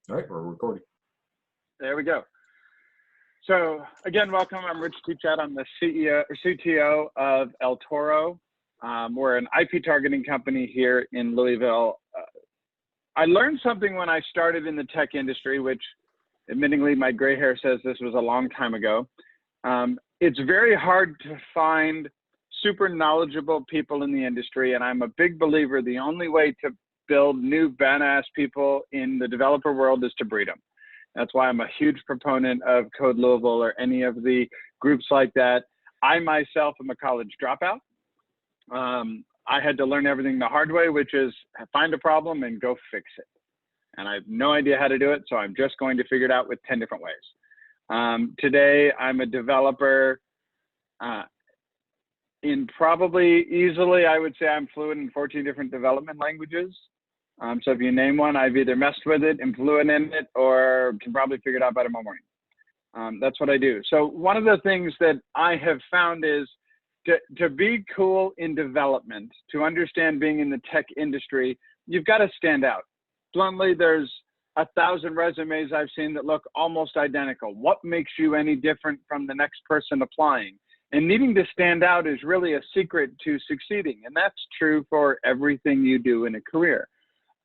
All right, we're recording. There we go. So again, welcome. I'm Rich Teachout. I'm the CEO or CTO of Toro. We're an IP targeting company here in Louisville. I learned something when I started in the tech industry, which admittingly my gray hair says this was a long time ago. It's very hard to find super knowledgeable people in the industry, and I'm a big believer the only way to build new badass people in the developer world is to breed them. That's why I'm a huge proponent of Code Louisville or any of the groups like that. I myself am a college dropout. I had to learn everything the hard way, which is find a problem and go fix it. And I have no idea how to do it, so I'm just going to figure it out with 10 different ways. Today, I'm a developer in probably easily, I would say I'm fluent in 14 different development languages. So if you name one, I've either messed with it, am fluent in it, or can probably figure it out by tomorrow morning. That's what I do. So one of the things that I have found is to be cool in development, to understand being in the tech industry, you've got to stand out. Bluntly, there's 1,000 resumes I've seen that look almost identical. What makes you any different from the next person applying? And needing to stand out is really a secret to succeeding. And that's true for everything you do in a career.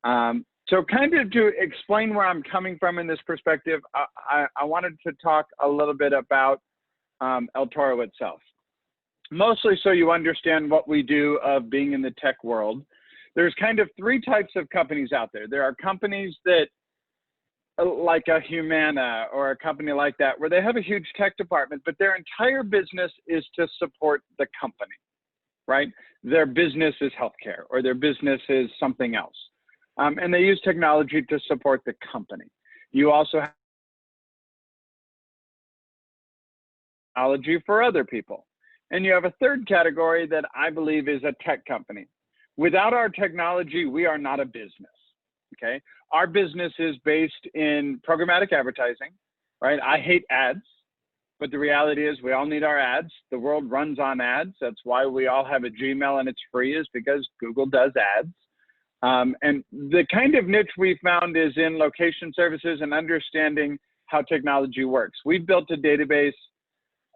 So kind of to explain where I'm coming from in this perspective, I wanted to talk a little bit about Toro itself. Mostly so you understand what we do of being in the tech world. There's kind of three types of companies out there. There are companies that, like a Humana or a company like that, where they have a huge tech department, but their entire business is to support the company, right? Their business is healthcare or their business is something else. And they use technology to support the company. You also have technology for other people. And you have a third category that I believe is a tech company. Without our technology, we are not a business, okay? Our business is based in programmatic advertising, right? I hate ads, but the reality is we all need our ads. The world runs on ads. That's why we all have a Gmail and it's free, is because Google does ads. And the kind of niche we found is in location services and understanding how technology works. We've built a database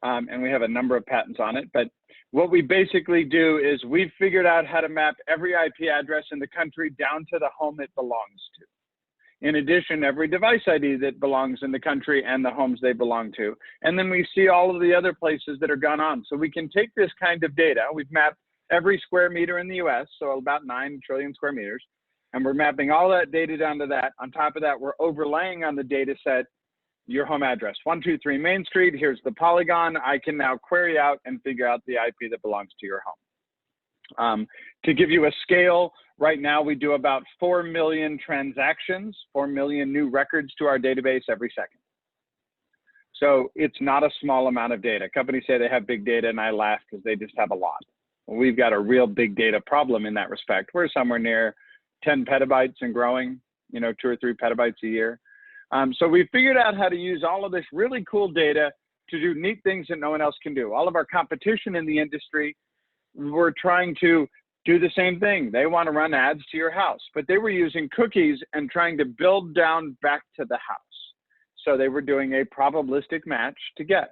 and we have a number of patents on it, but what we basically do is we've figured out how to map every IP address in the country down to the home it belongs to. In addition, every device ID that belongs in the country and the homes they belong to. And then we see all of the other places that are gone on. So we can take this kind of data. We've mapped every square meter in the US, so about 9 trillion square meters. And we're mapping all that data down to that. On top of that, we're overlaying on the data set your home address, 123 Main Street. Here's the polygon. I can now query out and figure out the IP that belongs to your home. To give you a scale, right now we do about 4 million transactions, 4 million new records to our database every second. So it's not a small amount of data. Companies say they have big data and I laugh because they just have a lot. Well, we've got a real big data problem in that respect. We're somewhere near 10 petabytes and growing, 2 or 3 petabytes a year. So we figured out how to use all of this really cool data to do neat things that no one else can do. All of our competition in the industry were trying to do the same thing. They want to run ads to your house, but they were using cookies and trying to build down back to the house. So they were doing a probabilistic match to guess.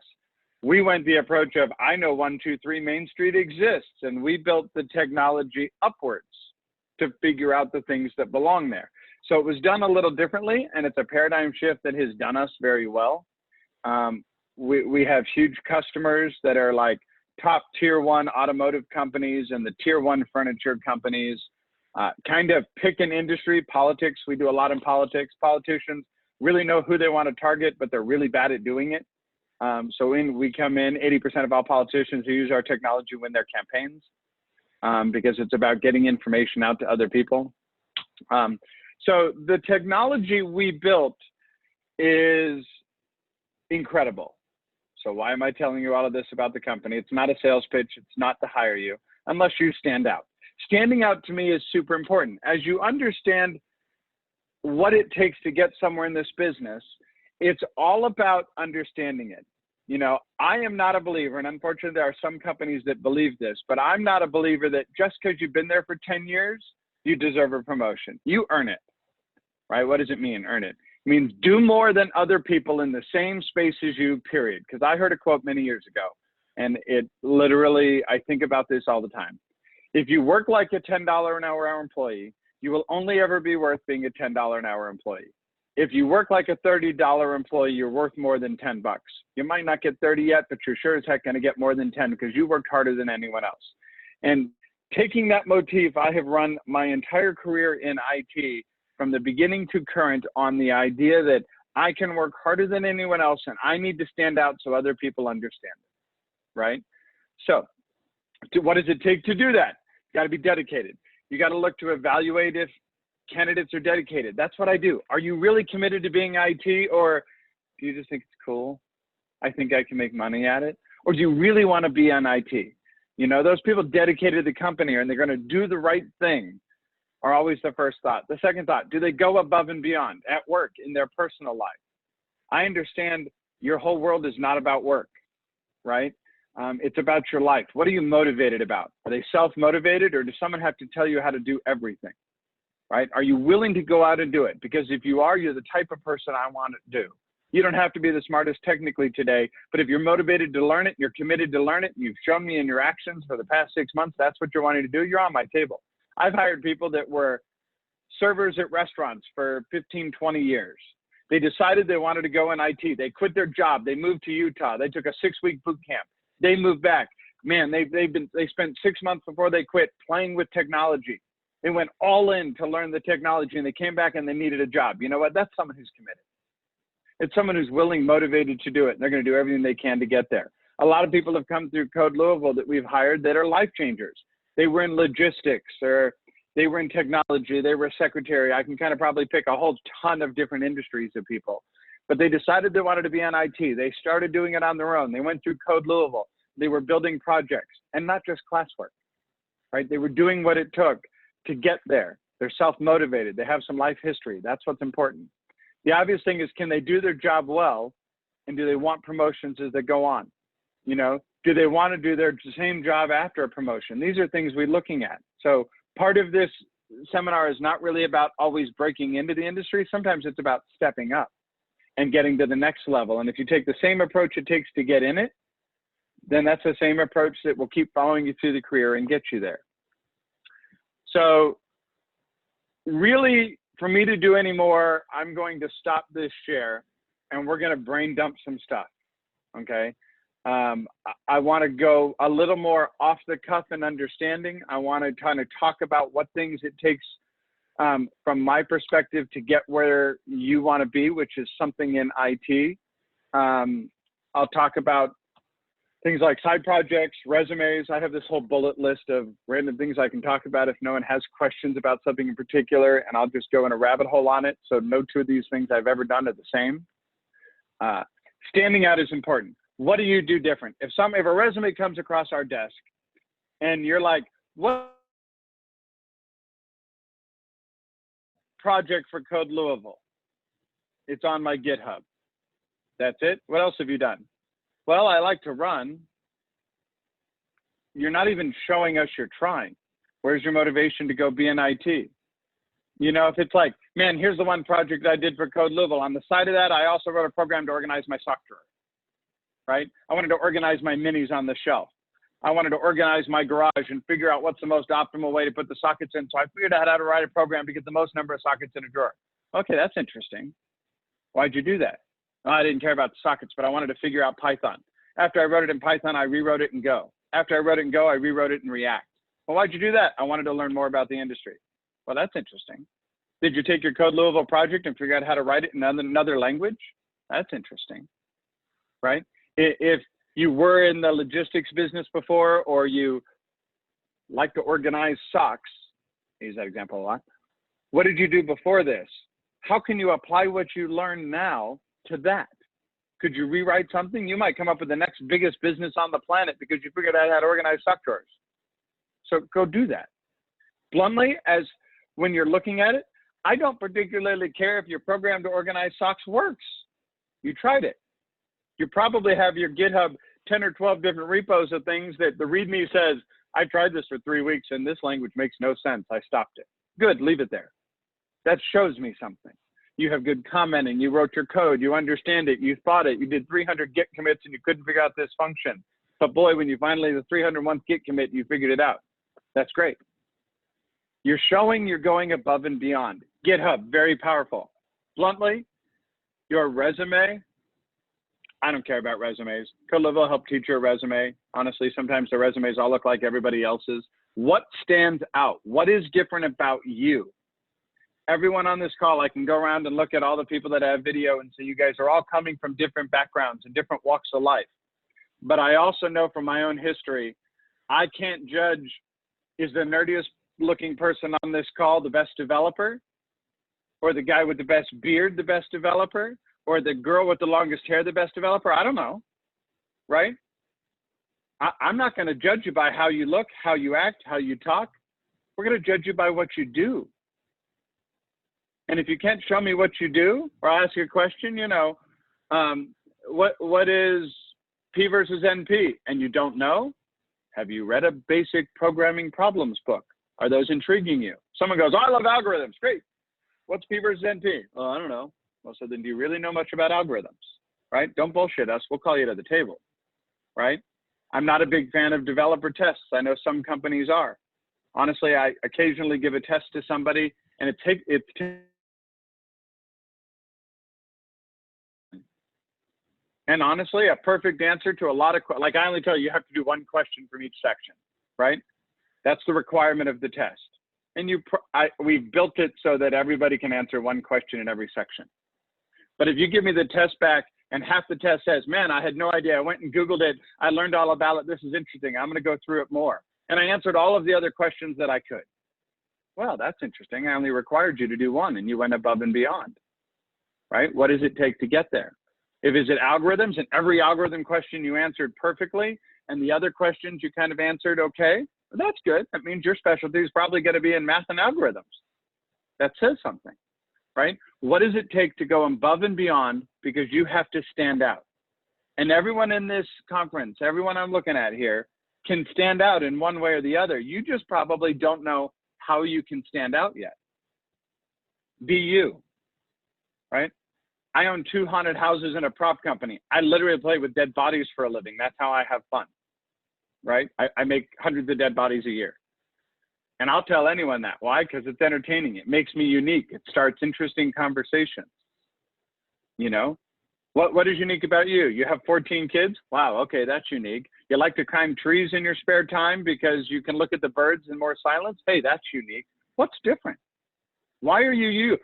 We went the approach of, I know 123 Main Street exists, and we built the technology upwards to figure out the things that belong there. So it was done a little differently, and it's a paradigm shift that has done us very well. We have huge customers that are like top tier 1 automotive companies and the tier 1 furniture companies. Kind of pick an industry, politics. We do a lot in politics. Politicians really know who they want to target, but they're really bad at doing it. So we come in, 80% of all politicians who use our technology win their campaigns because it's about getting information out to other people. So the technology we built is incredible. So why am I telling you all of this about the company? It's not a sales pitch. It's not to hire you unless you stand out. Standing out to me is super important. As you understand what it takes to get somewhere in this business, it's all about understanding it. I am not a believer, and unfortunately there are some companies that believe this, but I'm not a believer that just because you've been there for 10 years, you deserve a promotion. You earn it, right? What does it mean, earn it? It means do more than other people in the same space as you, period. Because I heard a quote many years ago, and it literally, I think about this all the time. If you work like a $10 an hour employee, you will only ever be worth being a $10 an hour employee. If you work like a $30 employee, you're worth more than 10 bucks. You might not get 30 yet, but you're sure as heck going to get more than 10 because you worked harder than anyone else. And taking that motif, I have run my entire career in IT from the beginning to current on the idea that I can work harder than anyone else and I need to stand out so other people understand it, right? So what does it take to do that? You got to be dedicated. You got to look to evaluate if candidates are dedicated. That's what I do. Are you really committed to being IT, or do you just think it's cool? I think I can make money at it. Or do you really want to be on IT? You know, those people dedicated to the company and they're going to do the right thing are always the first thought. The second thought, do they go above and beyond at work, in their personal life? I understand your whole world is not about work, right? It's about your life. What are you motivated about? Are they self-motivated, or does someone have to tell you how to do everything, right? Are you willing to go out and do it? Because if you are, you're the type of person I want to do. You don't have to be the smartest technically today, but if you're motivated to learn it, you're committed to learn it, and you've shown me in your actions for the past 6 months, that's what you're wanting to do, you're on my table. I've hired people that were servers at restaurants for 15, 20 years. They decided they wanted to go in IT. They quit their job. They moved to Utah. They took a 6-week boot camp. They moved back. Man, they spent 6 months before they quit playing with technology. They went all in to learn the technology, and they came back and they needed a job. You know what? That's someone who's committed. It's someone who's willing, motivated to do it. And they're going to do everything they can to get there. A lot of people have come through Code Louisville that we've hired that are life changers. They were in logistics, or they were in technology. They were a secretary. I can kind of probably pick a whole ton of different industries of people. But they decided they wanted to be on IT. They started doing it on their own. They went through Code Louisville. They were building projects, and not just classwork, right? They were doing what it took to get there. They're self-motivated. They have some life history. That's what's important. The obvious thing is, can they do their job well, and do they want promotions as they go on? You know, do they want to do their same job after a promotion? These are things we're looking at. So part of this seminar is not really about always breaking into the industry. Sometimes it's about stepping up and getting to the next level. And if you take the same approach it takes to get in it, then that's the same approach that will keep following you through the career and get you there. So really, for me to do any more, I'm going to stop this share and we're going to brain dump some stuff, okay? I want to go a little more off the cuff and understanding. I want to kind of talk about what things it takes from my perspective to get where you want to be, which is something in IT. I'll talk about things like side projects, resumes. I have this whole bullet list of random things I can talk about if no one has questions about something in particular, and I'll just go in a rabbit hole on it. So no two of these things I've ever done are the same. Standing out is important. What do you do different? If a resume comes across our desk and you're like, what project for Code Louisville? It's on my GitHub. That's it. What else have you done? Well, I like to run. You're not even showing us you're trying. Where's your motivation to go be in IT? You know, if it's like, man, here's the one project I did for Code Louisville. On the side of that, I also wrote a program to organize my sock drawer, right? I wanted to organize my minis on the shelf. I wanted to organize my garage and figure out what's the most optimal way to put the sockets in. So I figured out how to write a program to get the most number of sockets in a drawer. Okay, that's interesting. Why'd you do that? Well, I didn't care about the sockets, but I wanted to figure out Python. After I wrote it in Python, I rewrote it in Go. After I wrote it in Go, I rewrote it in React. Well, why'd you do that? I wanted to learn more about the industry. Well, that's interesting. Did you take your Code Louisville project and figure out how to write it in another language? That's interesting, right? If you were in the logistics business before, or you like to organize socks, I use that example a lot. What did you do before this? How can you apply what you learn now to that? Could you rewrite something? You might come up with the next biggest business on the planet because you figured out how to organize sock drawers. So go do that. Bluntly, as when you're looking at it, I don't particularly care if your program to organize socks works. You tried it. You probably have your GitHub 10 or 12 different repos of things that the README says, I tried this for 3 weeks and this language makes no sense. I stopped it. Good, leave it there. That shows me something. You have good commenting. You wrote your code. You understand it. You thought it. You did 300 Git commits and you couldn't figure out this function. But boy, when you finally, the 301st Git commit, you figured it out. That's great. You're showing you're going above and beyond. GitHub, very powerful. Bluntly, your resume, I don't care about resumes. CodeLive will help teach you a resume. Honestly, sometimes the resumes all look like everybody else's. What stands out? What is different about you? Everyone on this call, I can go around and look at all the people that have video and say you guys are all coming from different backgrounds and different walks of life. But I also know from my own history, I can't judge, is the nerdiest looking person on this call the best developer? Or the guy with the best beard the best developer? Or the girl with the longest hair the best developer? I don't know, right? I'm not going to judge you by how you look, how you act, how you talk. We're going to judge you by what you do. And if you can't show me what you do, or I'll ask you a question, you know, what is P versus NP? And you don't know? Have you read a basic programming problems book? Are those intriguing you? Someone goes, oh, I love algorithms. Great. What's P versus NP? Oh, I don't know. Well, so then do you really know much about algorithms, right? Don't bullshit us. We'll call you to the table, right? I'm not a big fan of developer tests. I know some companies are. Honestly, I occasionally give a test to somebody and and honestly, a perfect answer to a lot of, like I only tell you, you have to do one question from each section, right? That's the requirement of the test. And we've built it so that everybody can answer one question in every section. But if you give me the test back and half the test says, man, I had no idea. I went and Googled it. I learned all about it. This is interesting. I'm going to go through it more. And I answered all of the other questions that I could. Well, that's interesting. I only required you to do one and you went above and beyond, right? What does it take to get there? If is it algorithms and every algorithm question you answered perfectly and the other questions you kind of answered okay, well, that's good. That means your specialty is probably going to be in math and algorithms. That says something, right? What does it take to go above and beyond because you have to stand out? And everyone in this conference, everyone I'm looking at here can stand out in one way or the other. You just probably don't know how you can stand out yet. Be you, right? I own 2 haunted houses and a prop company. I literally play with dead bodies for a living. That's how I have fun, right? I make hundreds of dead bodies a year. And I'll tell anyone that. Why? Because it's entertaining. It makes me unique. It starts interesting conversations. You know, what is unique about you? You have 14 kids? Wow, okay, that's unique. You like to climb trees in your spare time because you can look at the birds in more silence? Hey, that's unique. What's different? Why are you you?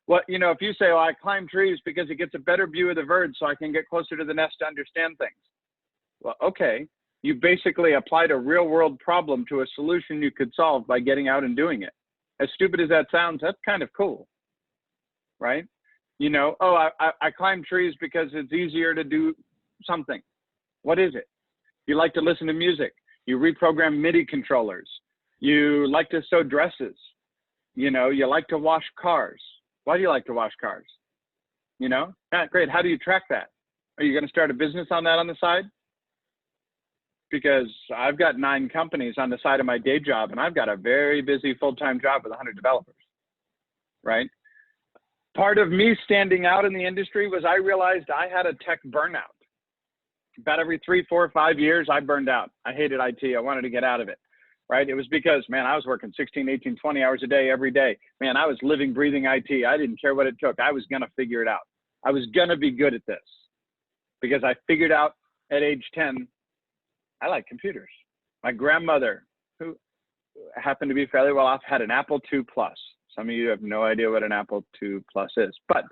What, you know, if you say, oh, I climb trees because it gets a better view of the birds so I can get closer to the nest to understand things. Well, okay. You basically applied a real world problem to a solution you could solve by getting out and doing it. As stupid as that sounds, that's kind of cool, right? You know, oh, I climb trees because it's easier to do something. What is it? You like to listen to music. You reprogram MIDI controllers. You like to sew dresses. You know, you like to wash cars. Why do you like to wash cars? You know, great. How do you track that? Are you going to start a business on that on the side? Because I've got 9 companies on the side of my day job, and I've got a very busy full-time job with 100 developers, right? Part of me standing out in the industry was I realized I had a tech burnout. About every 3, 4, 5 years, I burned out. I hated IT. I wanted to get out of it, right? It was because, man, I was working 16, 18, 20 hours a day, every day. Man, I was living, breathing IT. I didn't care what it took. I was going to figure it out. I was going to be good at this because I figured out at age 10, I like computers. My grandmother, who happened to be fairly well off, had an Apple II Plus. Some of you have no idea what an Apple II Plus is, but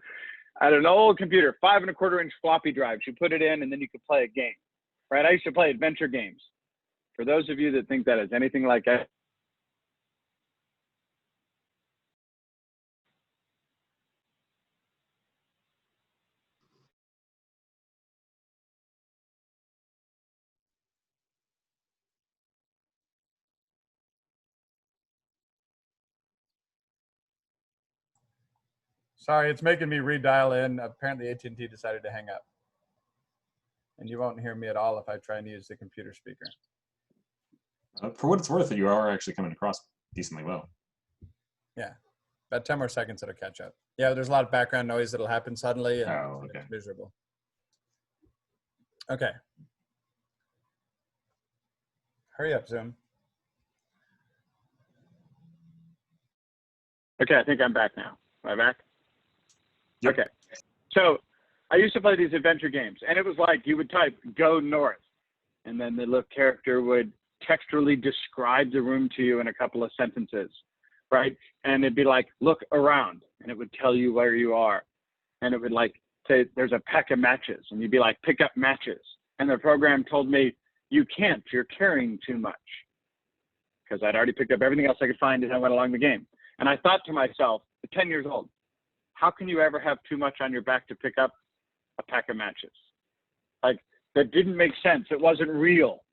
I had an old computer, 5¼ inch floppy drive. You put it in and then you could play a game, right? I used to play adventure games. For those of you that think that is anything like that, Sorry, it's making me redial in. Apparently AT&T decided to hang up. And you won't hear me at all if I try and use the computer speaker. For what it's worth, you are actually coming across decently well. Yeah. About 10 more seconds, it'll catch up. Yeah, there's a lot of background noise that'll happen suddenly, and Oh, okay. it's miserable. Okay. Hurry up, Zoom. Okay, I think I'm back now. Am I back? Yep. Okay. So I used to play these adventure games, and it was like you would type "go north," and then the little character would textually describe the room to you in a couple of sentences, right? And it'd be like, "Look around," and it would tell you where you are. And it would like say, "There's a pack of matches," and you'd be like, "Pick up matches." And the program told me, "You can't, you're carrying too much," because I'd already picked up everything else I could find as I went along the game. And I thought to myself, at 10 years old, how can you ever have too much on your back to pick up a pack of matches? Like, that didn't make sense. It wasn't real,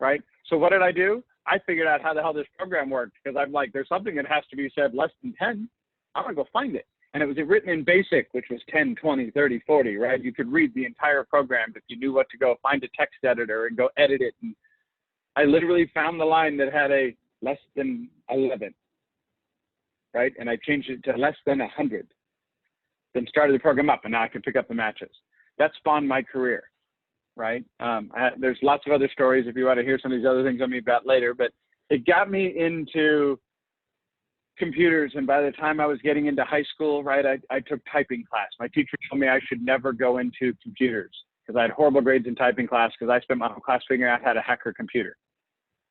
right? So what did I do? I figured out how the hell this program worked, because I'm like, there's something that has to be said less than 10. I'm gonna go find it. And it was written in BASIC, which was 10, 20, 30, 40, right? You could read the entire program if you knew what to go find a text editor and go edit it. And I literally found the line that had a less than 11, right? And I changed it to less than 100. Then started the program up, and now I can pick up the matches. That spawned my career, right? There's lots of other stories if you want to hear some of these other things on me about later, but it got me into computers. And by the time I was getting into high school, right, I took typing class. My teacher told me I should never go into computers because I had horrible grades in typing class because I spent my whole class figuring out how to hack her computer,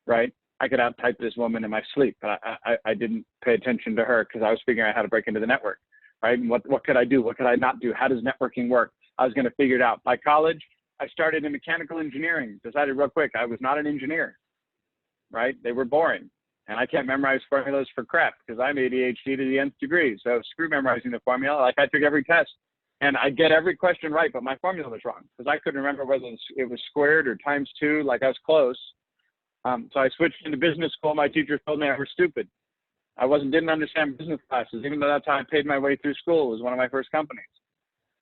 right? I could out-type this woman in my sleep, but I didn't pay attention to her because I was figuring out how to break into the network, right? And what could I do? What could I not do? How does networking work? I was going to figure it out. By college, I started in mechanical engineering, decided real quick I was not an engineer, right? They were boring. And I can't memorize formulas for crap because I'm ADHD to the nth degree. So screw memorizing the formula. Like, I took every test and I get every question right, but my formula was wrong because I couldn't remember whether it was squared or times 2. Like, I was close. So I switched into business school. My teacher told me I was stupid. I didn't understand business classes, even though that's how I paid my way through school. It was one of my first companies.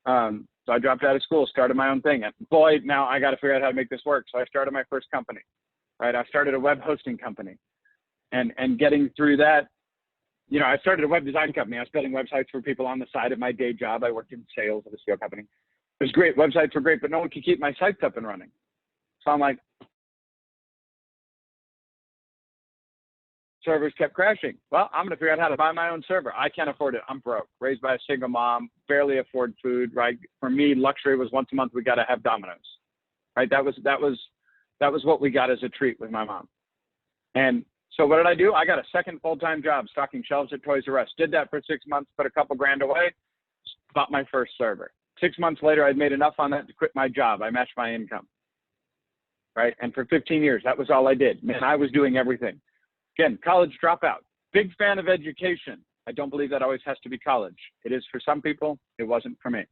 So I dropped out of school, started my own thing. And boy, now I got to figure out how to make this work. So I started my first company, right? I started a web hosting company. And getting through that, you know, I started a web design company. I was building websites for people on the side of my day job. I worked in sales at a steel company. It was great. Websites were great, but no one could keep my sites up and running. So I'm like, servers kept crashing. Well, I'm going to figure out how to buy my own server. I can't afford it. I'm broke. Raised by a single mom, barely afford food, right? For me, luxury was once a month we got to have Domino's, right? That was what we got as a treat with my mom. And so what did I do? I got a second full-time job stocking shelves at Toys R Us. Did that for 6 months, put a couple grand away, bought my first server. 6 months later, I'd made enough on that to quit my job. I matched my income, right? And for 15 years, that was all I did. Man, I was doing everything. Again, college dropout. Big fan of education. I don't believe that always has to be college. It is for some people. It wasn't for me.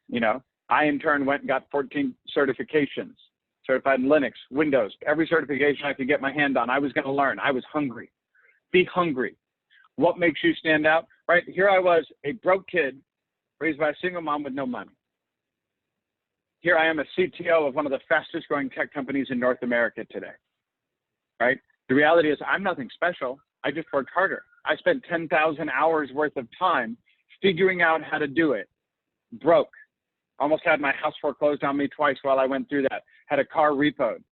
You know, I in turn went and got 14 certifications. Certified in Linux, Windows, every certification I could get my hand on. I was going to learn. I was hungry. Be hungry. What makes you stand out? Right? Here I was, a broke kid raised by a single mom with no money. Here I am, a CTO of one of the fastest growing tech companies in North America today. Right? The reality is I'm nothing special. I just worked harder. I spent 10,000 hours worth of time figuring out how to do it. Broke. Almost had my house foreclosed on me twice while I went through that. Had a car repoed,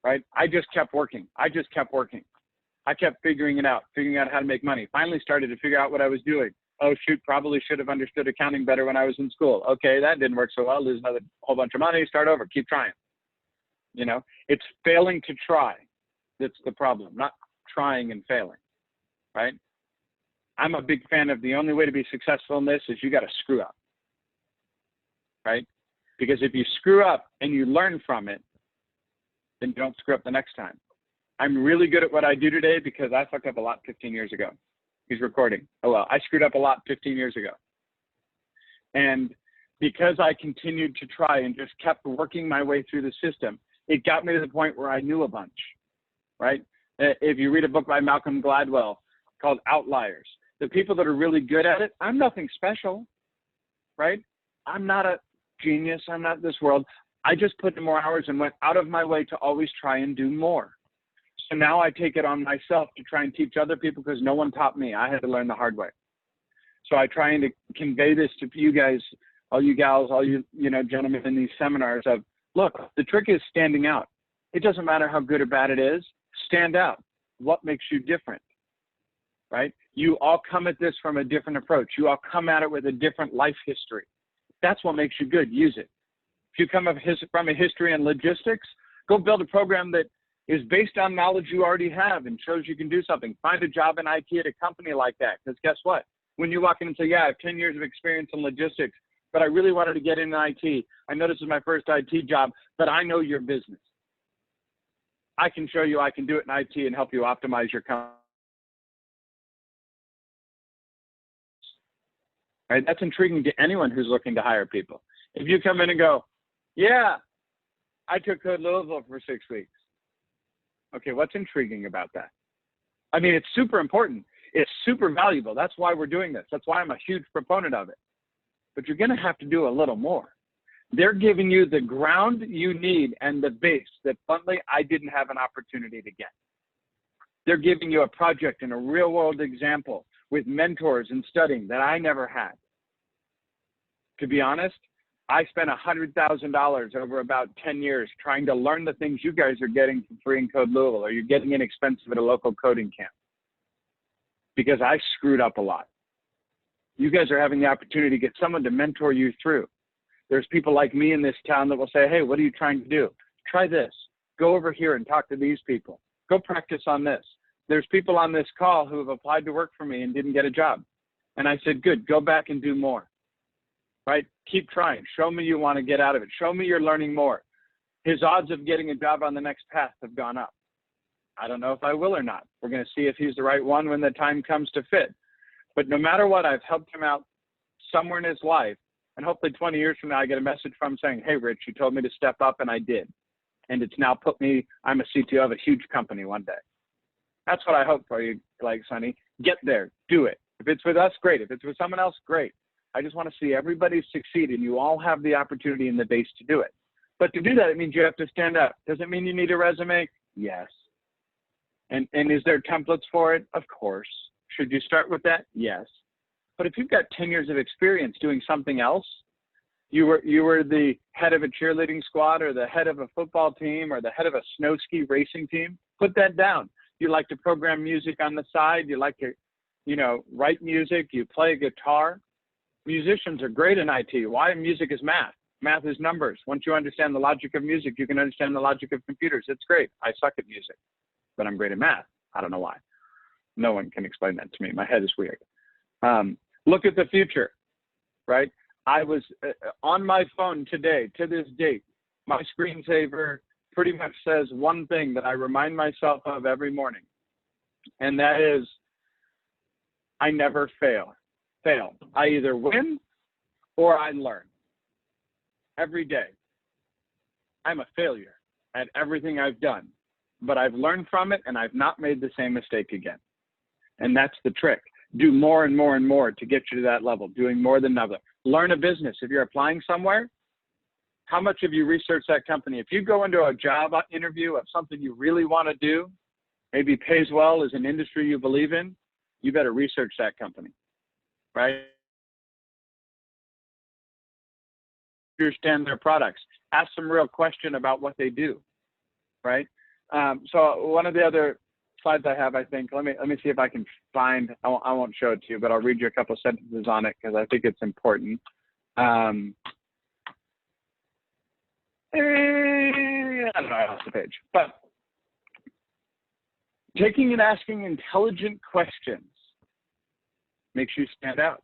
right? I just kept working. I kept figuring it out, figuring out how to make money. Finally started to figure out what I was doing. Oh, shoot, probably should have understood accounting better when I was in school. Okay, that didn't work so well. Lose another whole bunch of money, start over, keep trying. You know, it's failing to try that's the problem, not trying and failing, right? I'm a big fan of the only way to be successful in this is you got to screw up, right? Because if you screw up and you learn from it, then you don't screw up the next time. I'm really good at what I do today because I fucked up a lot 15 years ago. He's recording. Oh, well, I screwed up a lot 15 years ago. And because I continued to try and just kept working my way through the system, it got me to the point where I knew a bunch, right? If you read a book by Malcolm Gladwell called Outliers, the people that are really good at it, I'm nothing special, right? I'm not a genius. I'm not this world. I just put in more hours and went out of my way to always try and do more. So now I take it on myself to try and teach other people because no one taught me. I had to learn the hard way. So I try and to convey this to you guys, all you gals, all you, gentlemen in these seminars of, look, the trick is standing out. It doesn't matter how good or bad it is, stand out. What makes you different, right? You all come at this from a different approach. You all come at it with a different life history. That's what makes you good. Use it. If you come from a history and logistics, go build a program that is based on knowledge you already have and shows you can do something. Find a job in IT at a company like that. Because guess what? When you walk in and say, yeah, I have 10 years of experience in logistics, but I really wanted to get into IT. I know this is my first IT job, but I know your business. I can show you I can do it in IT and help you optimize your company. Right? That's intriguing to anyone who's looking to hire people. If you come in and go, yeah, I took Code Louisville for 6 weeks. Okay, what's intriguing about that? I mean, it's super important. It's super valuable. That's why we're doing this. That's why I'm a huge proponent of it. But you're going to have to do a little more. They're giving you the ground you need and the base that, bluntly, I didn't have an opportunity to get. They're giving you a project and a real-world example with mentors and studying that I never had. To be honest, I spent $100,000 over about 10 years trying to learn the things you guys are getting for free in Code Louisville, or you're getting inexpensive at a local coding camp, because I screwed up a lot. You guys are having the opportunity to get someone to mentor you through. There's people like me in this town that will say, hey, what are you trying to do? Try this. Go over here and talk to these people. Go practice on this. There's people on this call who have applied to work for me and didn't get a job. And I said, good, go back and do more. Right? Keep trying. Show me you want to get out of it. Show me you're learning more. His odds of getting a job on the next path have gone up. I don't know if I will or not. We're going to see if he's the right one when the time comes to fit. But no matter what, I've helped him out somewhere in his life. And hopefully 20 years from now, I get a message from him saying, hey, Rich, you told me to step up, and I did. And it's now put me, I'm a CTO of a huge company one day. That's what I hope for you, like, Sonny. Get there. Do it. If it's with us, great. If it's with someone else, great. I just want to see everybody succeed, and you all have the opportunity and the base to do it. But to do that, it means you have to stand up. Does it mean you need a resume? Yes. And is there templates for it? Of course. Should you start with that? Yes. But if you've got 10 years of experience doing something else, you were the head of a cheerleading squad or the head of a football team or the head of a snow ski racing team, put that down. You like to program music on the side. You like to, write music. You play guitar. Musicians are great in IT. Why? Music is math. Math is numbers. Once you understand the logic of music, you can understand the logic of computers. It's great. I suck at music, but I'm great at math. I don't know why. No one can explain that to me. My head is weird. Look at the future, right? I was on my phone today, to this date, my screensaver pretty much says one thing that I remind myself of every morning, and that is I never fail. I either win or I learn every day. I'm a failure at everything I've done, but I've learned from it and I've not made the same mistake again. And that's the trick. Do more and more and more to get you to that level, doing more than another. Learn a business. If you're applying somewhere, how much have you researched that company? If you go into a job interview of something you really want to do, maybe pays well, is an industry you believe in, you better research that company, right? Understand their products. Ask some real question about what they do, right? So one of the other slides I have, I think, let me see if I can find, I won't show it to you, but I'll read you a couple of sentences on it because I think it's important. I don't know, I lost the page. But taking and asking intelligent questions makes you stand out.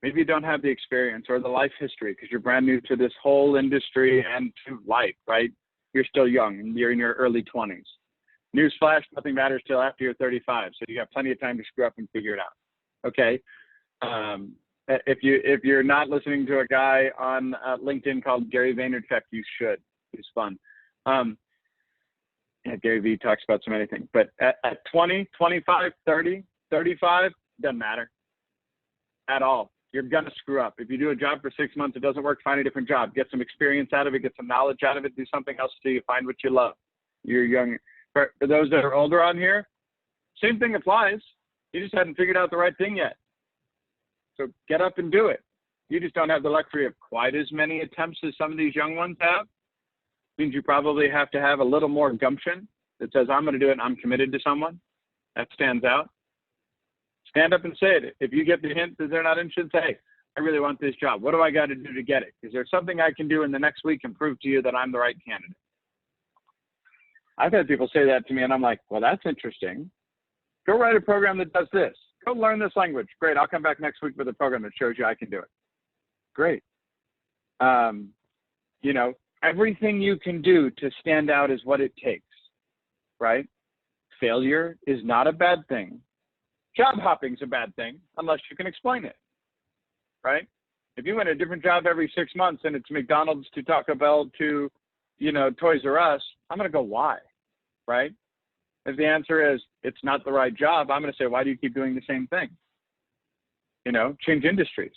Maybe you don't have the experience or the life history because you're brand new to this whole industry and to life, right? You're still young and you're in your early 20s. Newsflash, nothing matters till after you're 35. So you got plenty of time to screw up and figure it out. Okay. If you're not listening to a guy on LinkedIn called Gary Vaynerchuk, you should. He's fun. Gary V talks about so many things, but at 20, 25, 30, 35, doesn't matter at all. You're going to screw up. If you do a job for 6 months, it doesn't work, find a different job. Get some experience out of it, get some knowledge out of it, do something else so you find what you love. You're young. For those that are older on here, same thing applies. You just hadn't figured out the right thing yet. So get up and do it. You just don't have the luxury of quite as many attempts as some of these young ones have. Means you probably have to have a little more gumption that says, I'm going to do it and I'm committed to someone. That stands out. Stand up and say it. If you get the hint that they're not interested, say, hey, I really want this job. What do I got to do to get it? Is there something I can do in the next week and prove to you that I'm the right candidate? I've had people say that to me and I'm like, well, that's interesting. Go write a program that does this. Go learn this language. Great. I'll come back next week with a program that shows you I can do it. Great. You know, everything you can do to stand out is what it takes, right? Failure is not a bad thing. Job hopping is a bad thing unless you can explain it, right? If you went a different job every 6 months and it's McDonald's to Taco Bell to, you know, Toys R Us, I'm going to go, why, right? If the answer is it's not the right job, I'm going to say, why do you keep doing the same thing? You know, change industries.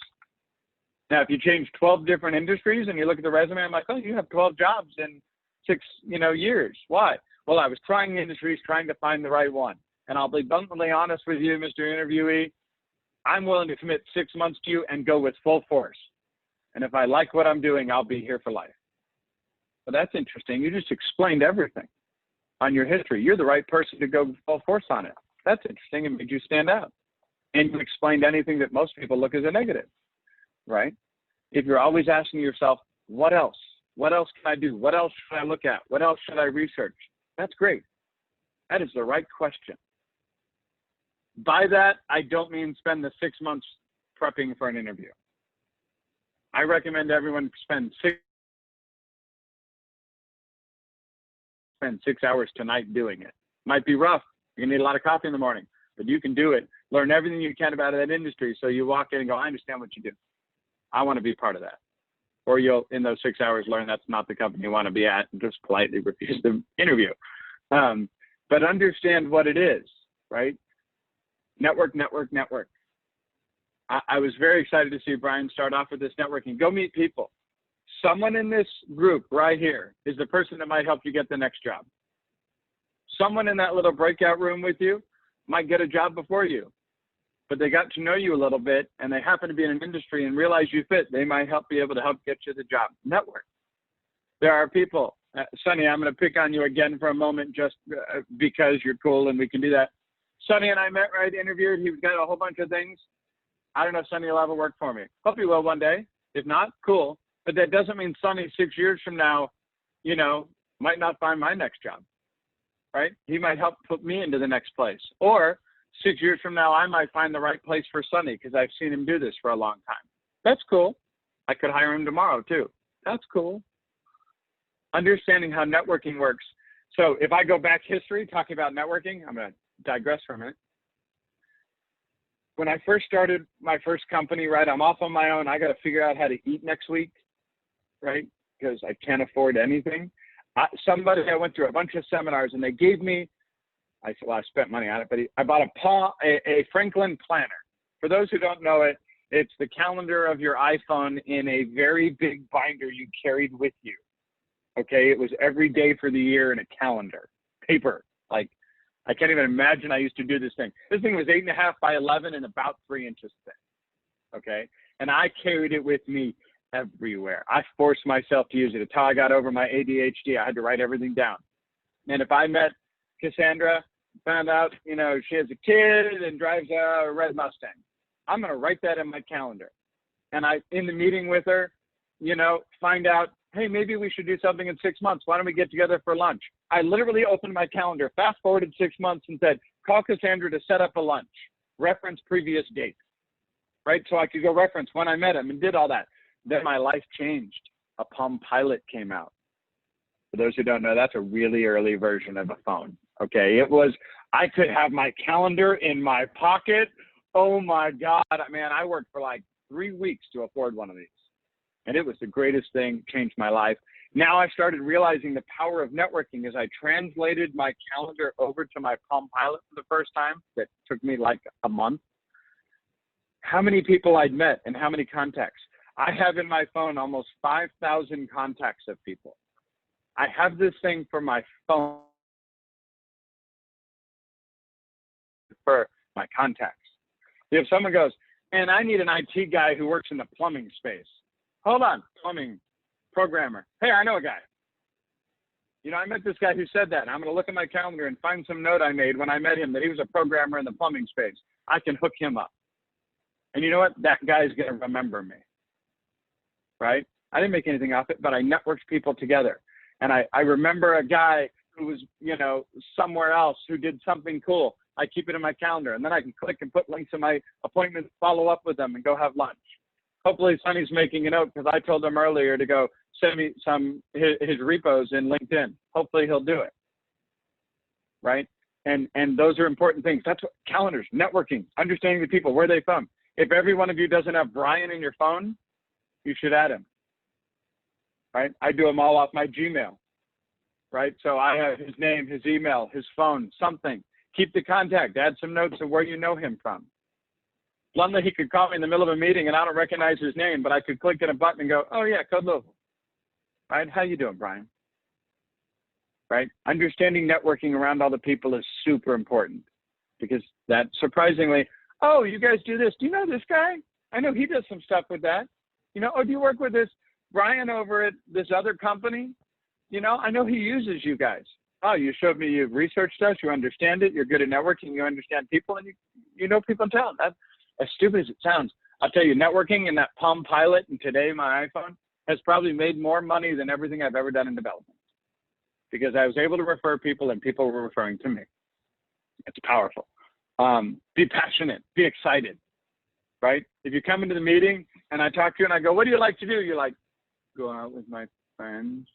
Now, if you change 12 different industries and you look at the resume, I'm like, oh, you have 12 jobs in 6, years. Why? Well, I was trying industries, trying to find the right one. And I'll be bluntly honest with you, Mr. Interviewee, I'm willing to commit 6 months to you and go with full force. And if I like what I'm doing, I'll be here for life. But that's interesting. You just explained everything on your history. You're the right person to go full force on it. That's interesting. It made you stand out. And you explained anything that most people look as a negative, right? If you're always asking yourself, what else? What else can I do? What else should I look at? What else should I research? That's great. That is the right question. By that, I don't mean spend the 6 months prepping for an interview. I recommend everyone spend 6 hours tonight doing it. Might be rough. You need a lot of coffee in the morning, but you can do it. Learn everything you can about that industry so you walk in and go, I understand what you do. I want to be part of that. Or you'll, in those 6 hours, learn that's not the company you want to be at and just politely refuse the interview. But understand what it is, right? Network, network, network. I was very excited to see Brian start off with this networking. Go meet people. Someone in this group right here is the person that might help you get the next job. Someone in that little breakout room with you might get a job before you, but they got to know you a little bit and they happen to be in an industry and realize you fit. They might be able to help get you the job. Network. There are people. Sonny, I'm going to pick on you again for a moment just because you're cool and we can do that. Sonny and I met, right, interviewed. He got a whole bunch of things. I don't know if Sonny will ever work for me. Hope he will one day. If not, cool. But that doesn't mean Sonny 6 years from now, might not find my next job, right? He might help put me into the next place. Or 6 years from now, I might find the right place for Sonny because I've seen him do this for a long time. That's cool. I could hire him tomorrow too. That's cool. Understanding how networking works. So if I go back history, talking about networking, I'm going to digress for a minute. When I first started my first company, right, I'm off on my own. I got to figure out how to eat next week, right, because I can't afford anything. I went through a bunch of seminars and they gave me, I spent money on it, but I bought a Franklin planner. For those who don't know it, it's the calendar of your iPhone in a very big binder you carried with you. Okay, it was every day for the year in a calendar, paper. Like, I can't even imagine I used to do this thing. This thing was 8.5 by 11 and about 3 inches thick. Okay, and I carried it with me everywhere. I forced myself to use it until I got over my ADHD. I had to write everything down. And if I met Cassandra, found out, she has a kid and drives a red Mustang, I'm going to write that in my calendar. And in the meeting with her, find out, hey, maybe we should do something in 6 months. Why don't we get together for lunch? I literally opened my calendar, fast forwarded 6 months and said, call Cassandra to set up a lunch, reference previous date, right? So I could go reference when I met him and did all that. Then my life changed. A Palm Pilot came out. For those who don't know, that's a really early version of a phone. Okay, I could have my calendar in my pocket. Oh my God, man, I worked for like 3 weeks to afford one of these. And it was the greatest thing, changed my life. Now I started realizing the power of networking as I translated my calendar over to my Palm Pilot for the first time. That took me like a month. How many people I'd met and how many contacts. I have in my phone almost 5,000 contacts of people. I have this thing for my phone refer my contacts. If someone goes, and I need an IT guy who works in the plumbing space. Hold on, plumbing programmer. Hey, I know a guy. You know, I met this guy who said that, and I'm going to look at my calendar and find some note I made when I met him that he was a programmer in the plumbing space. I can hook him up. And you know what? That guy's going to remember me, right? I didn't make anything off it, but I networked people together. And I remember a guy who was, you know, somewhere else who did something cool. I keep it in my calendar, and then I can click and put links in my appointments, follow up with them, and go have lunch. Hopefully Sonny's making a note because I told him earlier to go send me his repos in LinkedIn. Hopefully he'll do it, right? And those are important things. That's what calendars, networking, understanding the people, where they from. If every one of you doesn't have Brian in your phone, you should add him, right? I do them all off my Gmail, right? So I have his name, his email, his phone, something. Keep the contact, add some notes of where you know him from. Bluntly, he could call me in the middle of a meeting and I don't recognize his name, but I could click on a button and go, oh yeah, Code Louisville. Right? How you doing, Brian? Right? Understanding networking around all the people is super important because that surprisingly, oh, you guys do this. Do you know this guy? I know he does some stuff with that. You know, oh, do you work with this Brian over at this other company? You know, I know he uses you guys. Oh, you showed me you've researched us, you understand it, you're good at networking, you understand people, and you know people in town. That's as stupid as it sounds. I'll tell you, networking in that Palm Pilot and today my iPhone has probably made more money than everything I've ever done in development because I was able to refer people and people were referring to me. It's powerful. Be passionate, be excited, right? If you come into the meeting and I talk to you and I go, what do you like to do? You're like, go out with my friends.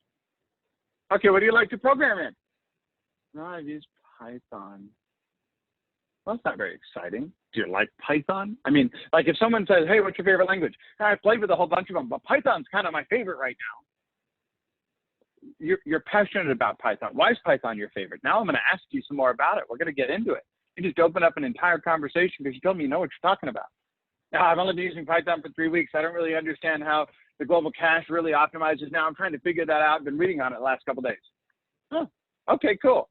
Okay, what do you like to program in? No, I've used Python. Well, that's not very exciting. Do you like Python? I mean, like if someone says, hey, what's your favorite language? I've played with a whole bunch of them, but Python's kind of my favorite right now. You're passionate about Python. Why is Python your favorite? Now I'm going to ask you some more about it. We're going to get into it. You just open up an entire conversation because you told me you know what you're talking about. Now, I've only been using Python for 3 weeks. I don't really understand how the global cache really optimizes now. I'm trying to figure that out. I've been reading on it the last couple of days. Oh, okay, cool.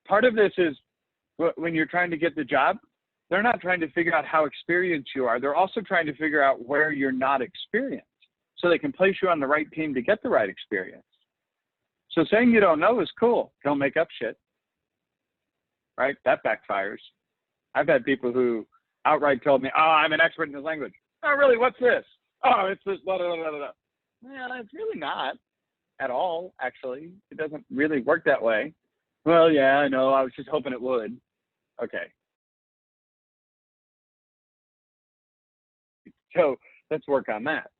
Part of this is when you're trying to get the job, they're not trying to figure out how experienced you are. They're also trying to figure out where you're not experienced so they can place you on the right team to get the right experience. So saying you don't know is cool. Don't make up shit, right? That backfires. I've had people who outright told me, oh, I'm an expert in this language. Oh, really? What's this? Oh, it's this, blah, blah, blah, blah. Well, it's really not at all, actually. It doesn't really work that way. Well, yeah, I know. I was just hoping it would. Okay. So let's work on that.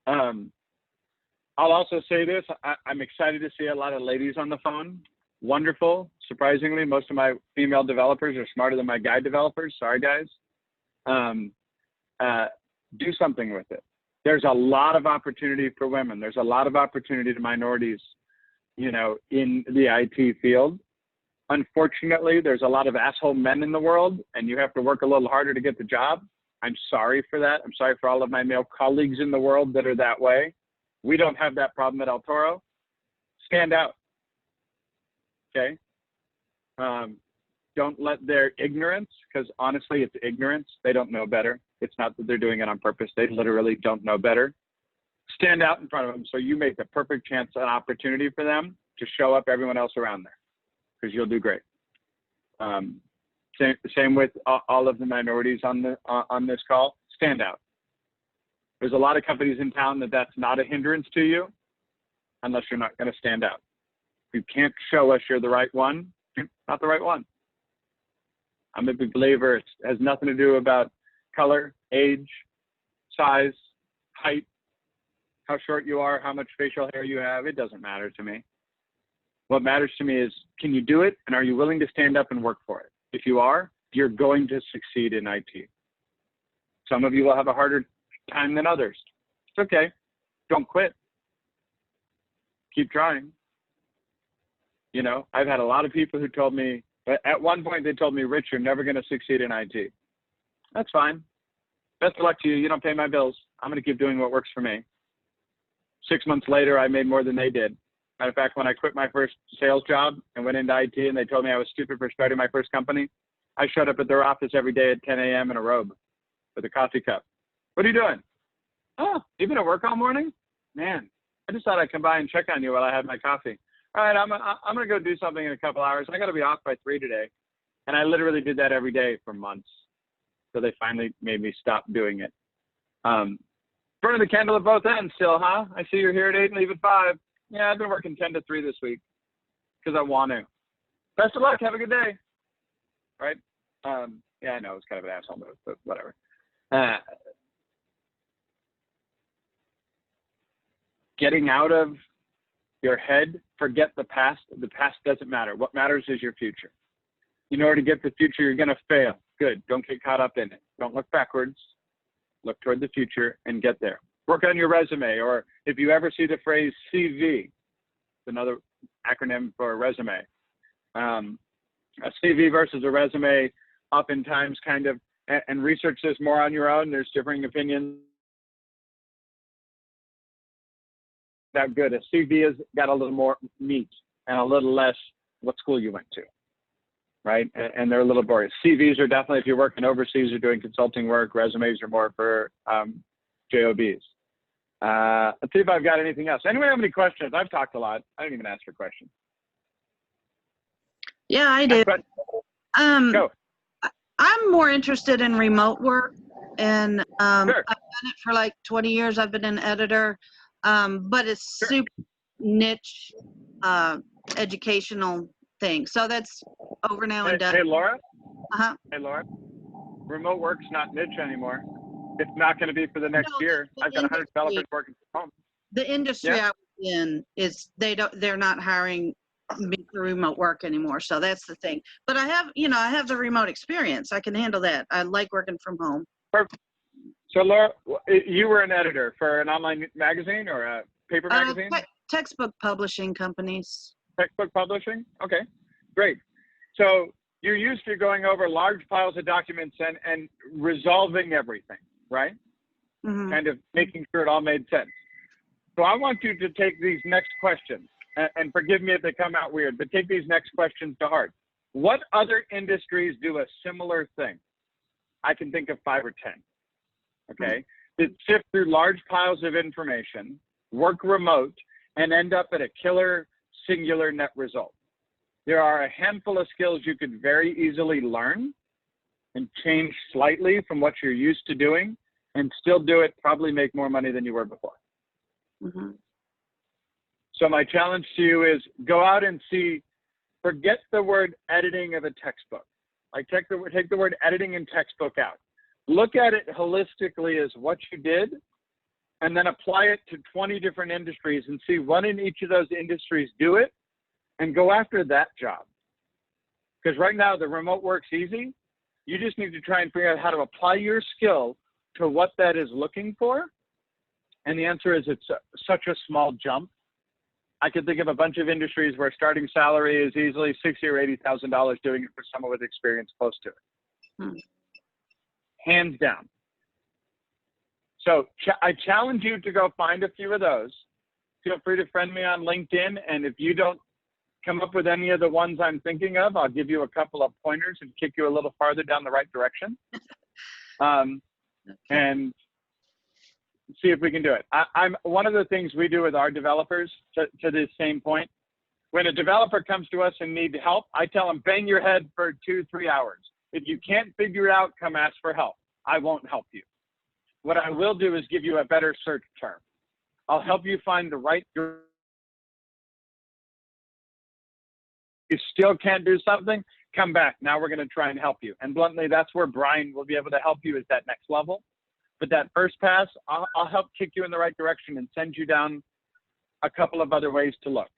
I'll also say this. I'm excited to see a lot of ladies on the phone. Wonderful. Surprisingly, most of my female developers are smarter than my guy developers. Sorry, guys. Do something with it. There's a lot of opportunity for women. There's a lot of opportunity to minorities, you know, in the IT field. Unfortunately, there's a lot of asshole men in the world, and you have to work a little harder to get the job. I'm sorry for that. I'm sorry for all of my male colleagues in the world that are that way. We don't have that problem at El Toro. Stand out, okay? Don't let their ignorance, because honestly, it's ignorance. They don't know better. It's not that they're doing it on purpose. They literally don't know better. Stand out in front of them so you make the perfect chance, an opportunity for them to show up everyone else around there, because you'll do great. Same with all of the minorities on this call. Stand out. There's a lot of companies in town that's not a hindrance to you unless you're not going to stand out. If you can't show us you're the right one, you're not the right one. I'm a big believer. It has nothing to do about color, age, size, height, how short you are, how much facial hair you have. It doesn't matter to me. What matters to me is, can you do it? And are you willing to stand up and work for it? If you are, you're going to succeed in IT. Some of you will have a harder time than others. It's okay. Don't quit. Keep trying. You know, I've had a lot of people who told me, at one point they told me, Rich, you're never going to succeed in IT. That's fine. Best of luck to you. You don't pay my bills. I'm going to keep doing what works for me. 6 months later, I made more than they did. Matter of fact, when I quit my first sales job and went into IT and they told me I was stupid for starting my first company, I showed up at their office every day at 10 a.m. in a robe with a coffee cup. What are you doing? Oh, you been at work all morning? Man, I just thought I'd come by and check on you while I had my coffee. All right, I'm going to go do something in a couple hours. I got to be off by 3 today. And I literally did that every day for months. So they finally made me stop doing it. Burning the candle at both ends still, huh? I see you're here at 8 and leave at 5. Yeah, I've been working 10 to 3 this week because I want to. Best of luck. Have a good day. Right? Yeah, I know it's kind of an asshole move, but whatever. Getting out of your head, forget the past. The past doesn't matter. What matters is your future. In order to get the future, you're going to fail. Good. Don't get caught up in it. Don't look backwards. Look toward the future and get there. Work on your resume, or if you ever see the phrase CV, it's another acronym for a resume. A CV versus a resume, oftentimes kind of, and research this more on your own. There's differing opinions. That good. A CV has got a little more meat and a little less what school you went to, right? And they're a little boring. CVs are definitely, if you're working overseas or doing consulting work, resumes are more for JOBs. Let's see if I've got anything else. Anyone have any questions? I've talked a lot. I didn't even ask for questions. Yeah, I do. Go. I'm more interested in remote work, and Sure. I've done it for like 20 years. I've been an editor, but it's Sure. super niche educational thing. So that's over now and done. Hey, Laura. Uh-huh. Hey, Laura. Remote work's not niche anymore. It's not going to be for the next year. I've got 100 developers working from home. The industry I was in is they're not hiring me for remote work anymore. So that's the thing. But I have the remote experience. I can handle that. I like working from home. Perfect. So Laura, you were an editor for an online magazine or a paper magazine? Textbook publishing companies. Textbook publishing? Okay, great. So you're used to going over large piles of documents and resolving everything, right? Mm-hmm. Kind of making sure it all made sense. So I want you to take these next questions, and forgive me if they come out weird, but take these next questions to heart. What other industries do a similar thing? I can think of 5 or 10, okay? That sift through large piles of information, work remote, and end up at a killer singular net result. There are a handful of skills you could very easily learn and change slightly from what you're used to doing and still do it, probably make more money than you were before. Mm-hmm. So my challenge to you is go out and see, forget the word editing of a textbook. Like take the word editing and textbook out. Look at it holistically as what you did, and then apply it to 20 different industries and see what in each of those industries do it, and go after that job. Because right now the remote work's easy. You just need to try and figure out how to apply your skill to what that is looking for. And the answer is it's such a small jump. I could think of a bunch of industries where starting salary is easily $60,000 or $80,000 doing it for someone with experience close to it. Hands down. So I challenge you to go find a few of those. Feel free to friend me on LinkedIn. And if you don't come up with any of the ones I'm thinking of, I'll give you a couple of pointers and kick you a little farther down the right direction. And see if we can do it. I'm one of the things we do with our developers to this same point. When a developer comes to us and needs help, I tell them, bang your head for 2-3 hours. If you can't figure it out, come ask for help. I won't help you. What I will do is give you a better search term. I'll help you find the right. You still can't do something, come back. Now we're going to try and help you. And bluntly, that's where Brian will be able to help you is that next level. But that first pass, I'll help kick you in the right direction and send you down a couple of other ways to look.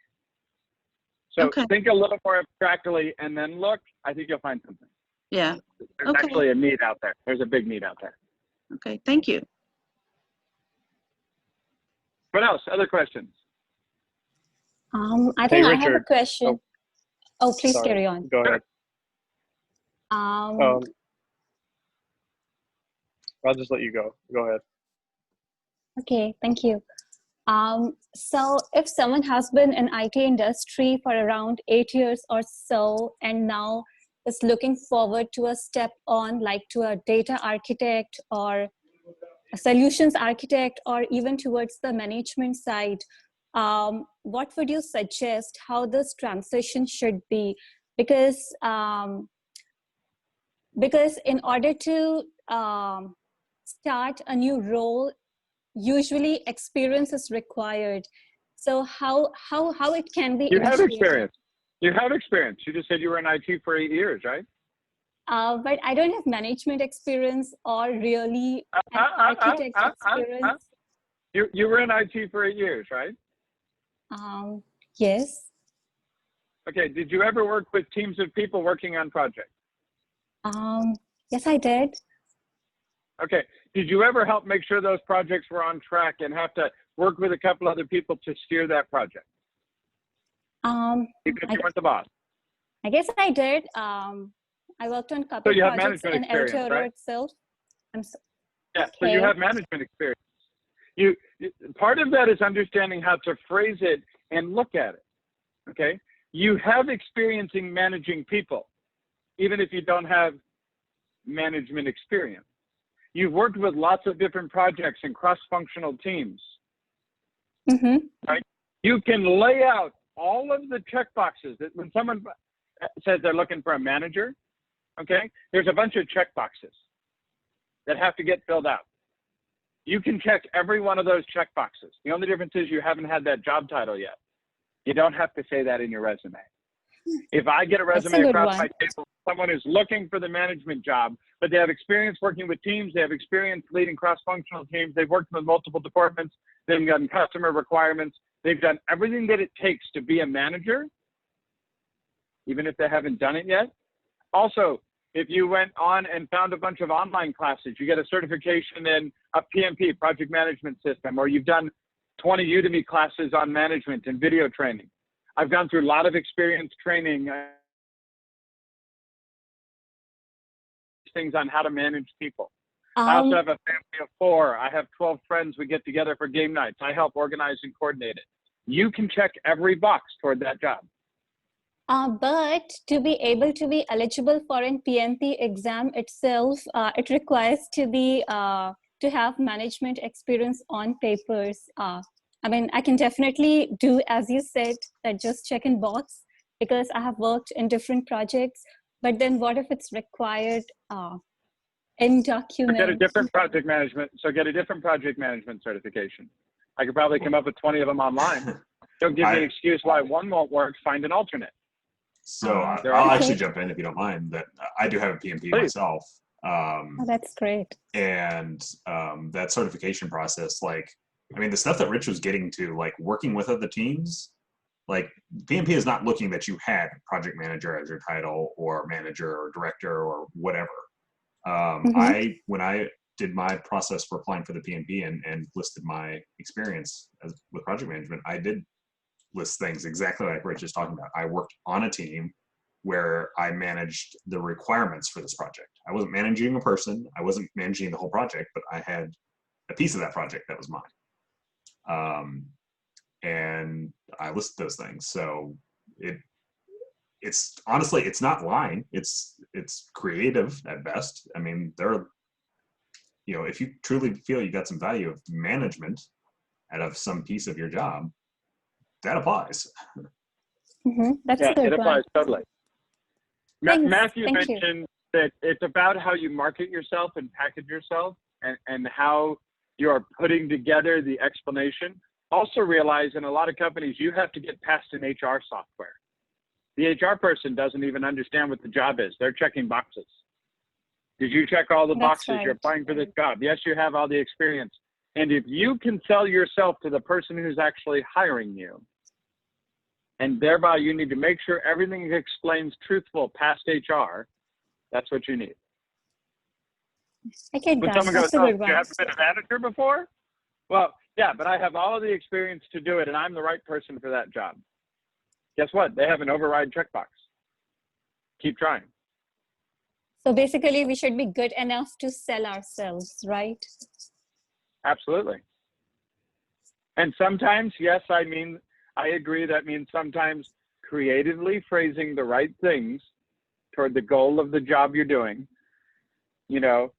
So think a little more abstractly and then look. I think you'll find something. Yeah. There's actually a need out there. There's a big need out there. Okay, thank you. What else? Other questions? I think I have a question. Oh, please carry on. Go ahead. I'll just let you go. Go ahead. Okay, thank you. So if someone has been in IT industry for around 8 years or so, and now is looking forward to a step on, like to a data architect or a solutions architect, or even towards the management side, what would you suggest how this transition should be? Because in order to start a new role, usually experience is required. So how it can be You have initiated? experience. You have experience. You just said you were in IT for 8 years, right? But I don't have management experience or really an architect experience. You were in IT for 8 years, right? Yes. Okay. Did you ever work with teams of people working on projects? Yes, I did. Okay. Did you ever help make sure those projects were on track and have to work with a couple other people to steer that project? Because you weren't the boss. I guess I did. I worked on a couple So you have projects management in experience, Toro right? itself. Yeah. So you have management experience. Part of that is understanding how to phrase it and look at it. Okay. You have experience in managing people, even if you don't have management experience. You've worked with lots of different projects and cross-functional teams. Mm-hmm. Right? You can lay out all of the checkboxes that when someone says they're looking for a manager, okay, there's a bunch of checkboxes that have to get filled out. You can check every one of those checkboxes. The only difference is you haven't had that job title yet. You don't have to say that in your resume. If I get a resume across my table, someone is looking for the management job, but they have experience working with teams, they have experience leading cross-functional teams, they've worked with multiple departments, they've done customer requirements, they've done everything that it takes to be a manager, even if they haven't done it yet. Also, if you went on and found a bunch of online classes, you get a certification in a PMP, project management system, or you've done 20 Udemy classes on management and video training. I've gone through a lot of experience training things on how to manage people. I also have a family of 4. I have 12 friends. We get together for game nights. I help organize and coordinate it. You can check every box toward that job. But to be able to be eligible for an PMP exam itself, it requires to be to have management experience on papers. I mean, I can definitely do, as you said, that just check in box because I have worked in different projects. But then what if it's required in documents? Get a different project management. So get a different project management certification. I could probably come up with 20 of them online. Don't give me an excuse why one won't work. Find an alternate. So I'll actually jump in if you don't mind. That I do have a PMP myself. Oh, that's great. And that certification process, like, I mean, the stuff that Rich was getting to, like working with other teams, like PMP is not looking that you had project manager as your title or manager or director or whatever. When I did my process for applying for the PMP and listed my experience with project management, I did list things exactly like Rich is talking about. I worked on a team where I managed the requirements for this project. I wasn't managing a person. I wasn't managing the whole project, but I had a piece of that project that was mine. And I listed those things. So it's honestly, it's not lying. It's creative at best. I mean, if you truly feel you got some value of management out of some piece of your job, that applies. That's a good it applies totally. Matthew Thank mentioned that it's about how you market yourself and package yourself and how you're putting together the explanation. Also realize in a lot of companies, you have to get past an HR software. The HR person doesn't even understand what the job is. They're checking boxes. Did you check all the boxes? Right. You're applying for this job. Yes, you have all the experience. And if you can sell yourself to the person who's actually hiring you, and thereby you need to make sure everything explains truthful past HR, that's what you need. I get When that. someone goes, That's a oh, good you one. haven't been a manager before? Well, yeah, but I have all of the experience to do it, and I'm the right person for that job. Guess what? They have an override checkbox. Keep trying. So basically, we should be good enough to sell ourselves, right? Absolutely. And sometimes, yes, I agree. That means sometimes creatively phrasing the right things toward the goal of the job you're doing. You know,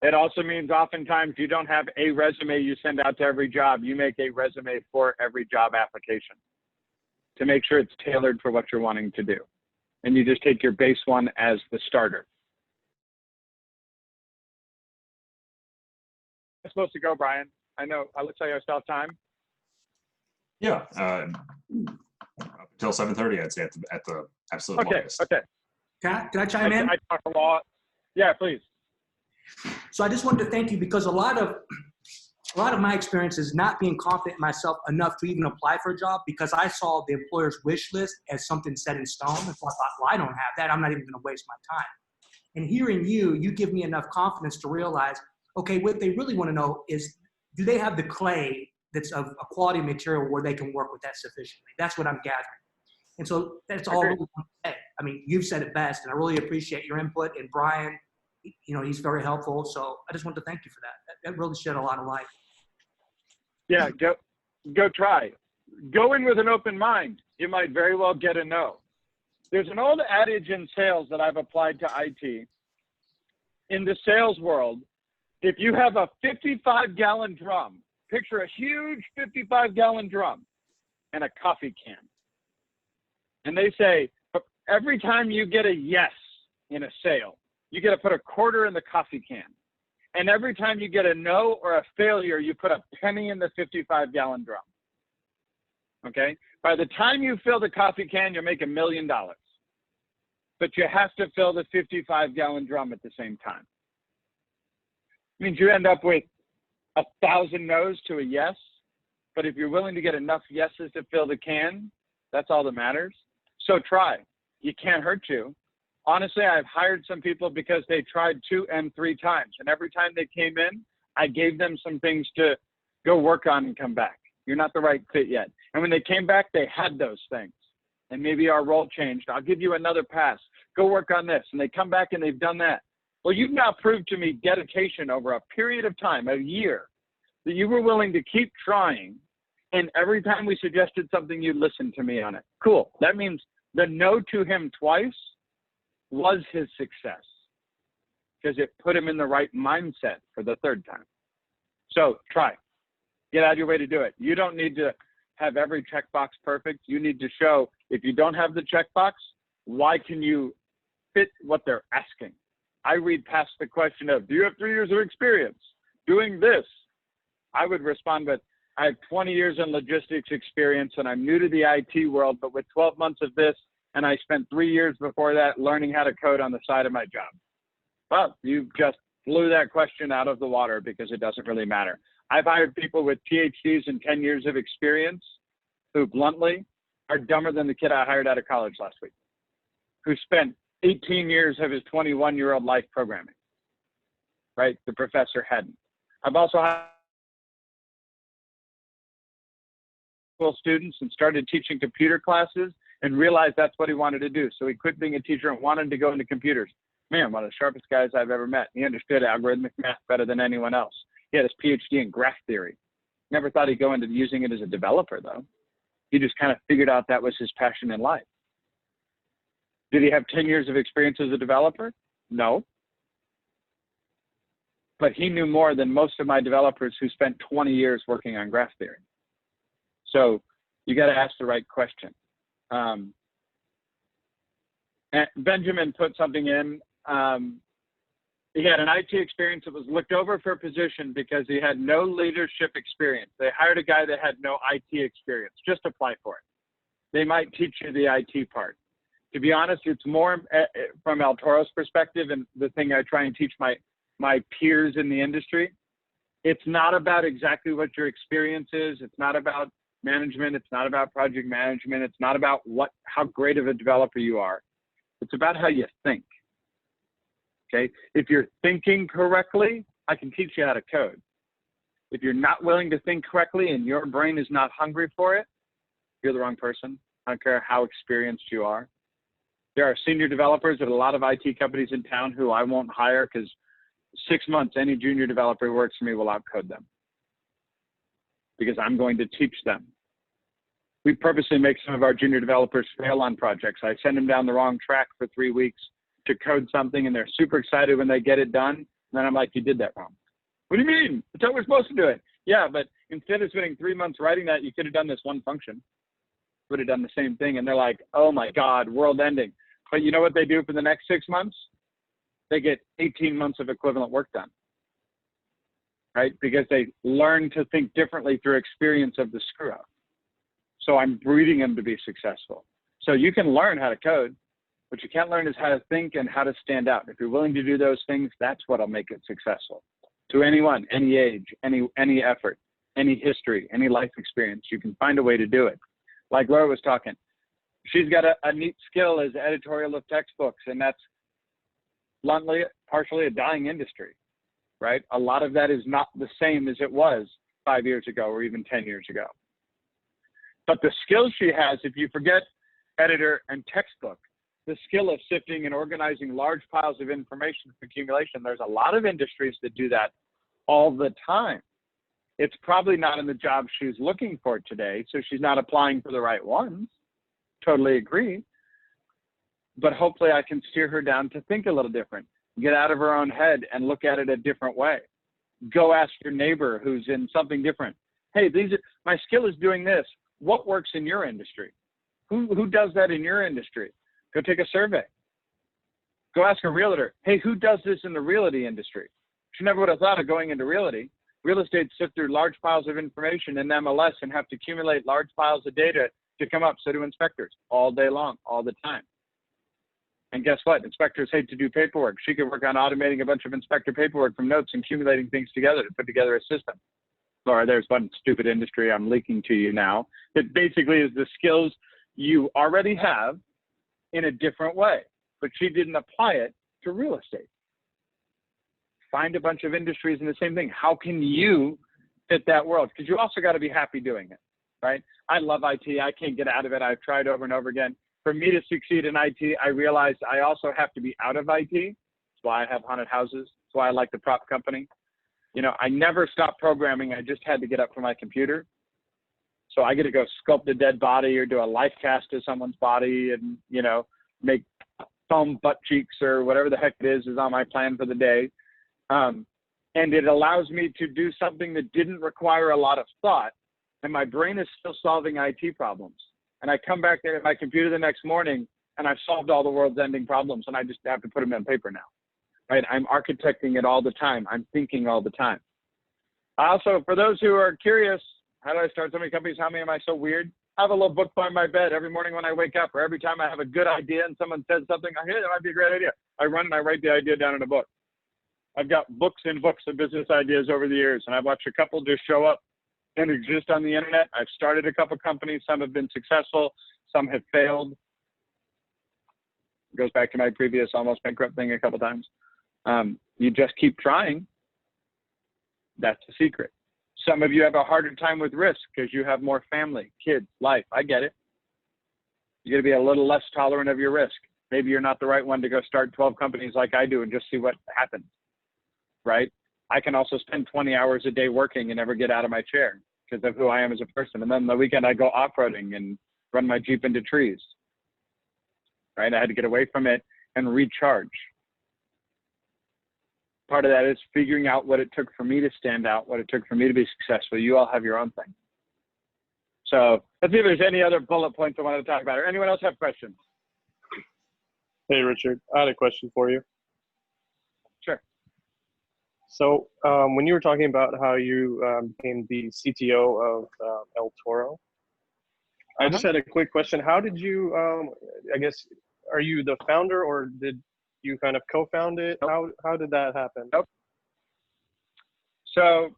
it also means oftentimes you don't have a resume you send out to every job. You make a resume for every job application to make sure it's tailored for what you're wanting to do. And you just take your base one as the starter. I'm supposed to go, Brian. I know. Looks like I still have time. Yeah, up until 7:30, I'd say at the absolute longest. Okay. Can I chime in? I talk a lot. Yeah, please. So I just wanted to thank you, because a lot of my experience is not being confident in myself enough to even apply for a job, because I saw the employer's wish list as something set in stone. And so I thought, well, I don't have that. I'm not even going to waste my time. And hearing you give me enough confidence to realize, okay, what they really want to know is, do they have the clay that's of a quality material where they can work with that sufficiently? That's what I'm gathering. And so that's all I really want to say. I mean, you've said it best, and I really appreciate your input. And Brian, you know, he's very helpful. So I just want to thank you for that. That really shed a lot of light. Yeah, go try. Go in with an open mind. You might very well get a no. There's an old adage in sales that I've applied to IT. In the sales world, if you have a 55-gallon drum, picture a huge 55-gallon drum and a coffee can. And they say, every time you get a yes in a sale, you get to put a quarter in the coffee can. And every time you get a no or a failure, you put a penny in the 55-gallon drum. Okay? By the time you fill the coffee can, you'll make $1 million. But you have to fill the 55-gallon drum at the same time. It means you end up with 1,000 no's to a yes. But if you're willing to get enough yeses to fill the can, that's all that matters. So try. You can't hurt you. Honestly, I've hired some people because they tried 2 and 3 times. And every time they came in, I gave them some things to go work on and come back. You're not the right fit yet. And when they came back, they had those things. And maybe our role changed. I'll give you another pass. Go work on this. And they come back and they've done that. Well, you've now proved to me dedication over a period of time, a year, that you were willing to keep trying. And every time we suggested something, you listened to me on it. Cool. That means the no to him twice was his success, because it put him in the right mindset for the 3rd time. So try. Get out of your way to do it. You don't need to have every checkbox perfect. You need to show, if you don't have the checkbox, why can you fit what they're asking? I read past the question of, do you have 3 years of experience doing this? I would respond with, I have 20 years in logistics experience and I'm new to the IT world, but with 12 months of this, and I spent 3 years before that learning how to code on the side of my job. Well, you just blew that question out of the water, because it doesn't really matter. I've hired people with PhDs and 10 years of experience who bluntly are dumber than the kid I hired out of college last week, who spent 18 years of his 21-year-old life programming, right? The professor hadn't. I've also hired students and started teaching computer classes and realized that's what he wanted to do. So he quit being a teacher and wanted to go into computers. Man, one of the sharpest guys I've ever met. He understood algorithmic math better than anyone else. He had his PhD in graph theory. Never thought he'd go into using it as a developer, though. He just kind of figured out that was his passion in life. Did he have 10 years of experience as a developer? No. But he knew more than most of my developers who spent 20 years working on graph theory. So you got to ask the right question. And Benjamin put something in. He had an IT experience that was looked over for a position because he had no leadership experience. They hired a guy that had no IT experience. Just apply for it. They might teach you the IT part. To be honest, it's more from El Toro's perspective, and the thing I try and teach my peers in the industry. It's not about exactly what your experience is. It's not about management. It's not about project management. It's not about how great of a developer you are. It's about how you think. Okay? If you're thinking correctly, I can teach you how to code. If you're not willing to think correctly and your brain is not hungry for it, you're the wrong person. I don't care how experienced you are. There are senior developers at a lot of IT companies in town who I won't hire because 6 months, any junior developer who works for me will outcode them, because I'm going to teach them. We purposely make some of our junior developers fail on projects. I send them down the wrong track for 3 weeks to code something, and they're super excited when they get it done. And then I'm like, you did that wrong. What do you mean? That's how we're supposed to do it. Yeah, but instead of spending 3 months writing that, you could have done this one function. Would have done the same thing. And they're like, oh my God, world ending. But you know what they do for the next 6 months? They get 18 months of equivalent work done, right? Because they learn to think differently through experience of the screw up. So I'm breeding them to be successful. So you can learn how to code. What you can't learn is how to think and how to stand out. If you're willing to do those things, that's what'll make it successful. To anyone, any age, any effort, any history, any life experience, you can find a way to do it. Like Laura was talking, she's got a neat skill as editorial of textbooks, and that's bluntly, partially a dying industry, right? A lot of that is not the same as it was 5 years ago or even 10 years ago. But the skills she has, if you forget editor and textbook, the skill of sifting and organizing large piles of information for accumulation, there's a lot of industries that do that all the time. It's probably not in the job she's looking for today, so she's not applying for the right ones. Totally agree. But hopefully I can steer her down to think a little different, get out of her own head and look at it a different way. Go ask your neighbor who's in something different. Hey, my skill is doing this. What works in your industry? Who does that in your industry? Go take a survey. Go ask a realtor. Hey, who does this in the realty industry? She never would have thought of going into realty. Real estate sift through large piles of information in MLS and have to accumulate large piles of data to come up. So do inspectors all day long, all the time. And guess what? Inspectors hate to do paperwork. She could work on automating a bunch of inspector paperwork from notes and accumulating things together to put together a system. Laura, there's one stupid industry I'm leaking to you now. It basically is the skills you already have in a different way, but she didn't apply it to real estate. Find a bunch of industries in the same thing. How can you fit that world? Because you also got to be happy doing it, right? I love IT. I can't get out of it. I've tried over and over again. For me to succeed in IT, I realized I also have to be out of IT. That's why I have haunted houses. That's why I like the prop company. You know, I never stopped programming. I just had to get up from my computer. So I get to go sculpt a dead body or do a life cast of someone's body and, you know, make foam butt cheeks or whatever the heck it is on my plan for the day. And it allows me to do something that didn't require a lot of thought. And my brain is still solving IT problems. And I come back there at my computer the next morning and I've solved all the world's ending problems and I just have to put them on paper now, right? I'm architecting it all the time. I'm thinking all the time. Also, for those who are curious, how do I start so many companies? How many am I so weird? I have a little book by my bed every morning when I wake up, or every time I have a good idea and someone says something, hey, that might be a great idea. I run and I write the idea down in a book. I've got books and books of business ideas over the years, and I've watched a couple just show up and exist on the internet. I've started a couple companies. Some have been successful. Some have failed. It goes back to my previous almost bankrupt thing a couple times. You just keep trying. That's the secret. Some of you have a harder time with risk because you have more family, kids, life. I get it. You're going to be a little less tolerant of your risk. Maybe you're not the right one to go start 12 companies like I do and just see what happens, right? I can also spend 20 hours a day working and never get out of my chair because of who I am as a person. And then on the weekend, I go off-roading and run my Jeep into trees, right? I had to get away from it and recharge. Part of that is figuring out what it took for me to stand out, what it took for me to be successful. You all have your own thing. So let's see if there's any other bullet points I want to talk about. Or anyone else have questions? Hey, Richard, I had a question for you. Sure. So when you were talking about how you became the CTO of El Toro, I just had a quick question. How did you, I guess, are you the founder or did you kind of co-found it? Nope. How did that happen? Nope. So,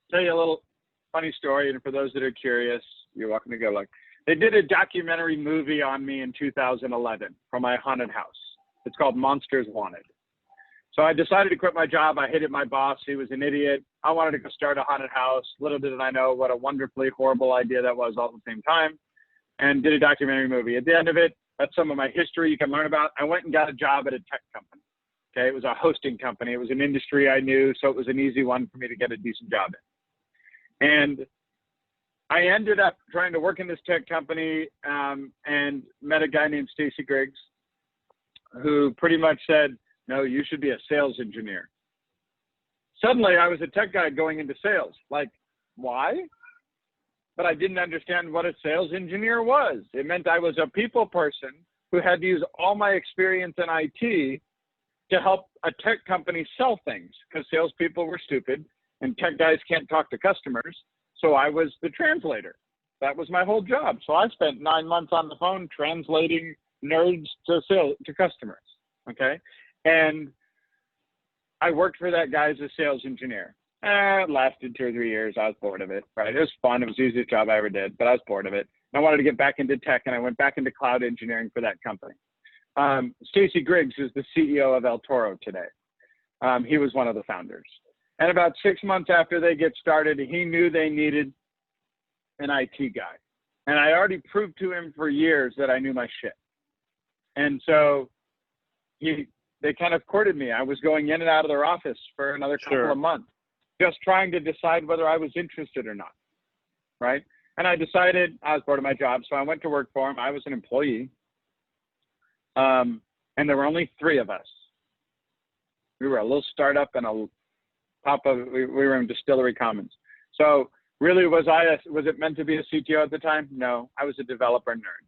tell you a little funny story, and for those that are curious, you're welcome to go look. They did a documentary movie on me in 2011 from my haunted house. It's called Monsters Wanted. So I decided to quit my job. I hated my boss. He was an idiot. I wanted to go start a haunted house. Little did I know what a wonderfully horrible idea that was all at the same time, and did a documentary movie. At the end of it, that's some of my history you can learn about. I went and got a job at a tech company. Okay, it was a hosting company. It was an industry I knew, so it was an easy one for me to get a decent job in. And I ended up trying to work in this tech company and met a guy named Stacy Griggs, who pretty much said, no, you should be a sales engineer. Suddenly, I was a tech guy going into sales. Like, why? But I didn't understand what a sales engineer was. It meant I was a people person who had to use all my experience in IT to help a tech company sell things, because salespeople were stupid and tech guys can't talk to customers. So I was the translator. That was my whole job. So I spent 9 months on the phone translating nerds to customers. Okay. And I worked for that guy as a sales engineer. It lasted 2 or 3 years. I was bored of it, right? It was fun. It was the easiest job I ever did, but I was bored of it. I wanted to get back into tech, and I went back into cloud engineering for that company. Stacy Griggs is the CEO of El Toro today. He was one of the founders. And about 6 months after they get started, he knew they needed an IT guy. And I already proved to him for years that I knew my shit. And so they kind of courted me. I was going in and out of their office for another couple of months, just trying to decide whether I was interested or not, right? And I decided I was bored of my job, so I went to work for him. I was an employee, and there were only 3 of us. We were a little startup and we were in Distillery Commons. So really, was it meant to be a CTO at the time? No, I was a developer nerd,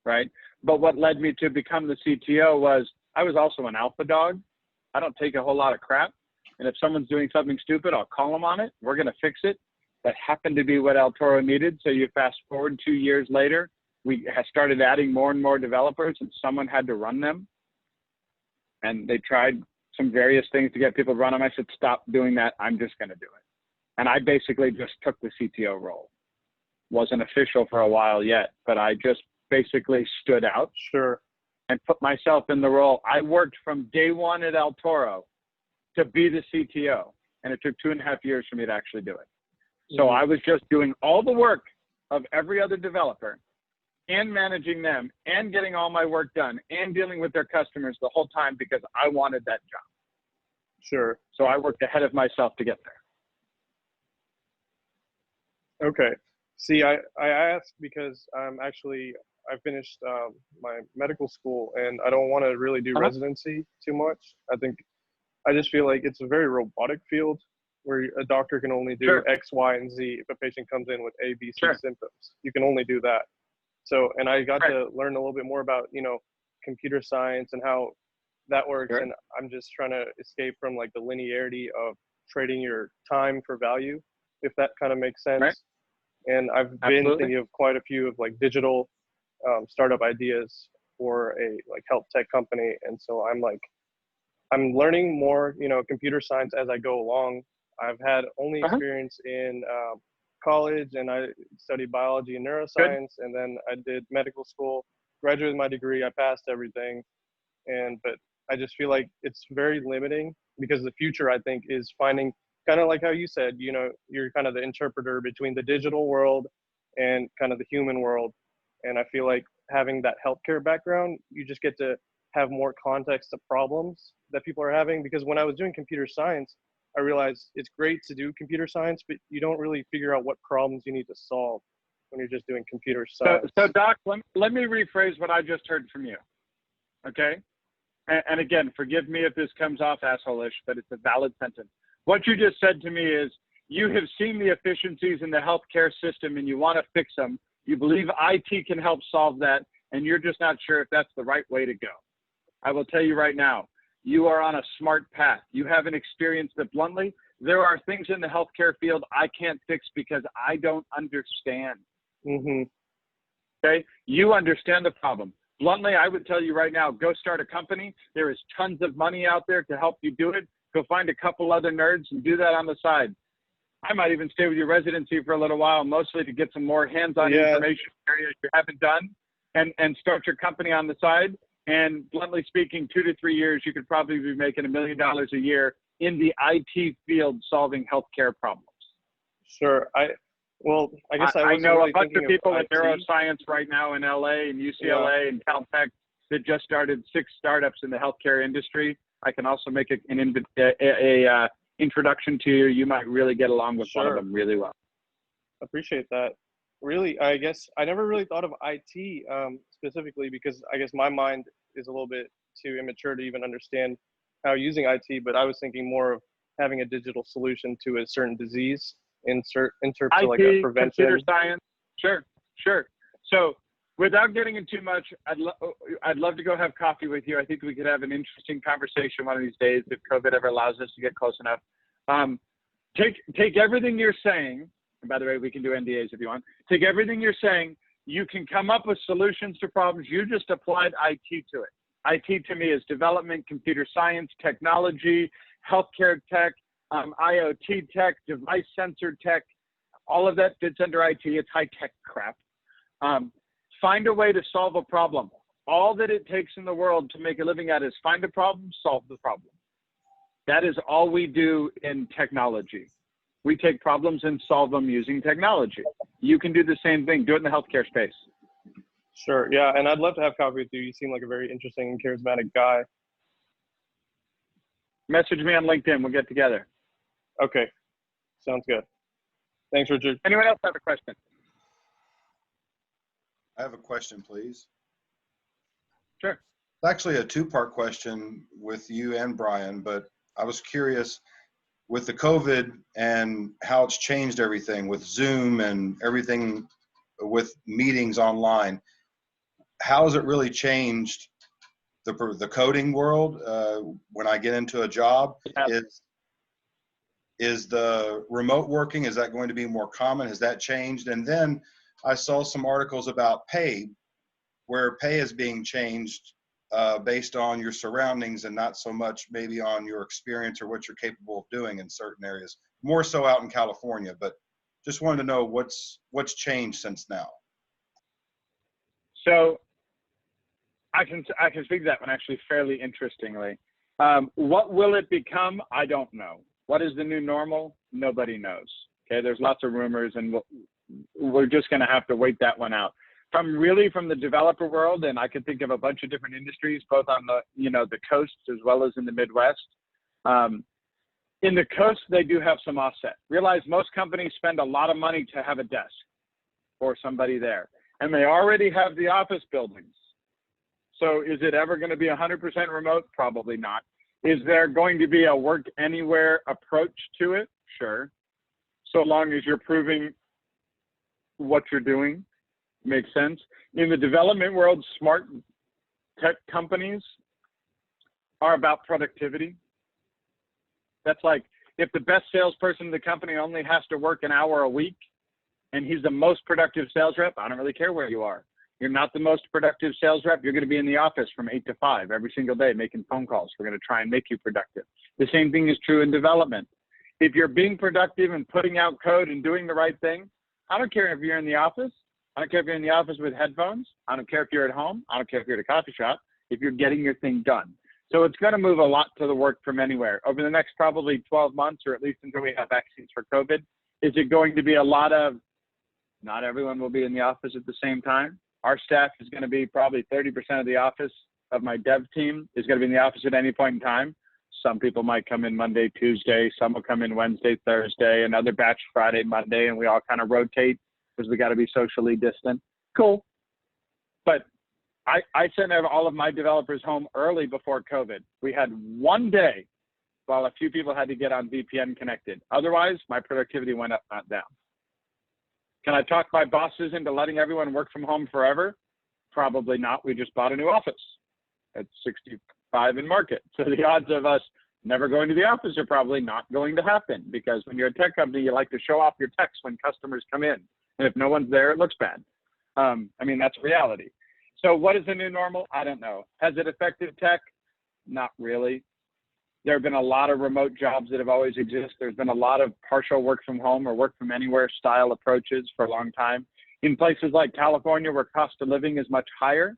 right? But what led me to become the CTO was I was also an alpha dog. I don't take a whole lot of crap. And if someone's doing something stupid, I'll call them on it. We're going to fix it. That happened to be what El Toro needed. So you fast forward 2 years later, we started adding more and more developers, and someone had to run them. And they tried some various things to get people to run them. I said, stop doing that. I'm just going to do it. And I basically just took the CTO role. Wasn't official for a while yet, but I just basically stood out. Sure. And put myself in the role. I worked from day one at El Toro to be the CTO. And it took 2.5 years for me to actually do it. So I was just doing all the work of every other developer and managing them and getting all my work done and dealing with their customers the whole time because I wanted that job. Sure. So I worked ahead of myself to get there. Okay. See, I asked because I finished my medical school, and I don't want to really do residency too much. I just feel like it's a very robotic field where a doctor can only do X, Y, and Z. If a patient comes in with A, B, C symptoms, you can only do that. So, and I got to learn a little bit more about, computer science and how that works. And I'm just trying to escape from like the linearity of trading your time for value, if that kind of makes sense. Right. And I've been thinking of quite a few of like digital startup ideas for a like health tech company. And so I'm learning more, computer science as I go along. I've had only experience in college, and I studied biology and neuroscience, and then I did medical school, graduated my degree, I passed everything. But I just feel like it's very limiting because the future, I think, is finding kind of like how you said, you're kind of the interpreter between the digital world and kind of the human world. And I feel like having that healthcare background, you just get to have more context to problems that people are having. Because when I was doing computer science, I realized it's great to do computer science, but you don't really figure out what problems you need to solve when you're just doing computer science. So Doc, let me rephrase what I just heard from you, okay? And again, forgive me if this comes off asshole-ish, but it's a valid sentence. What you just said to me is you have seen the efficiencies in the healthcare system and you want to fix them. You believe IT can help solve that, and you're just not sure if that's the right way to go. I will tell you right now, you are on a smart path. You haven't experienced it bluntly. There are things in the healthcare field I can't fix because I don't understand. Okay? You understand the problem. Bluntly, I would tell you right now, go start a company. There is tons of money out there to help you do it. Go find a couple other nerds and do that on the side. I might even stay with your residency for a little while, mostly to get some more hands-on information areas you haven't done, and start your company on the side. And bluntly speaking, 2 to 3 years, you could probably be making $1 million a year in the IT field solving healthcare problems. Sure. I guess I know really a bunch of people in IT. neuroscience right now in LA and UCLA and Caltech that just started 6 startups in the healthcare industry. I can also make an introduction to you. You might really get along with one of them really well. Appreciate that. Really, I guess I never really thought of IT specifically because I guess my mind is a little bit too immature to even understand how using IT, but I was thinking more of having a digital solution to a certain disease in terms of like a prevention. Computer science, sure. So without getting into too much, I'd love to go have coffee with you. I think we could have an interesting conversation one of these days if COVID ever allows us to get close enough. Take everything you're saying, and by the way, we can do NDAs if you want. Take everything you're saying. You can come up with solutions to problems. You just applied IT to it. IT to me is development, computer science, technology, healthcare tech, IoT tech, device sensor tech. All of that fits under IT. It's high tech crap. Find a way to solve a problem. All that it takes in the world to make a living at is find a problem, solve the problem. That is all we do in technology. We take problems and solve them using technology. You can do the same thing. Do it in the healthcare space. Sure. Yeah. And I'd love to have coffee with you. You seem like a very interesting and charismatic guy. Message me on LinkedIn. We'll get together. Okay. Sounds good. Thanks, Richard. Anyone else have a question? I have a question, please. Sure. It's actually a two-part question with you and Brian, but I was curious with the COVID and how it's changed everything with Zoom and everything with meetings online. How has it really changed the coding world? When I get into a job, is the remote working, is that going to be more common? Has that changed? And then I saw some articles about pay, where pay is being changed based on your surroundings and not so much maybe on your experience or what you're capable of doing in certain areas, more so out in California, but just wanted to know what's changed since now. So I can speak to that one actually fairly interestingly. What will it become? I don't know. What is the new normal? Nobody knows. Okay, there's lots of rumors, and we're just going to have to wait that one out. From the developer world, and I could think of a bunch of different industries, both on the coasts as well as in the Midwest. In the coast, they do have some offset. Realize most companies spend a lot of money to have a desk or somebody there, and they already have the office buildings. So is it ever going to be 100% remote? Probably not. Is there going to be a work anywhere approach to it? Sure. So long as you're proving what you're doing makes sense. In the development world, smart tech companies are about productivity. That's like if the best salesperson in the company only has to work an hour a week and he's the most productive sales rep, I don't really care where you are. You're not the most productive sales rep. You're going to be in the office from 8 to 5 every single day making phone calls. We're going to try and make you productive. The same thing is true in development. If you're being productive and putting out code and doing the right thing, I don't care if you're in the office. I don't care if you're in the office with headphones. I don't care if you're at home. I don't care if you're at a coffee shop. If you're getting your thing done. So it's going to move a lot to the work from anywhere. Over the next probably 12 months, or at least until we have vaccines for COVID, is it going to be a lot of, not everyone will be in the office at the same time. Our staff is going to be probably 30% of the office of my dev team is going to be in the office at any point in time. Some people might come in Monday, Tuesday. Some will come in Wednesday, Thursday, another batch Friday, Monday, and we all kind of rotate because we got to be socially distant. Cool. But I sent all of my developers home early before COVID. We had one day while a few people had to get on VPN connected. Otherwise, my productivity went up, not down. Can I talk my bosses into letting everyone work from home forever? Probably not. We just bought a new office at 65 in Market. So the odds of us never going to the office are probably not going to happen, because when you're a tech company, you like to show off your techs when customers come in. And if no one's there, it looks bad. I mean, that's reality. So what is the new normal? I don't know. Has it affected tech? Not really. There have been a lot of remote jobs that have always existed. There's been a lot of partial work from home or work from anywhere style approaches for a long time. In places like California, where cost of living is much higher,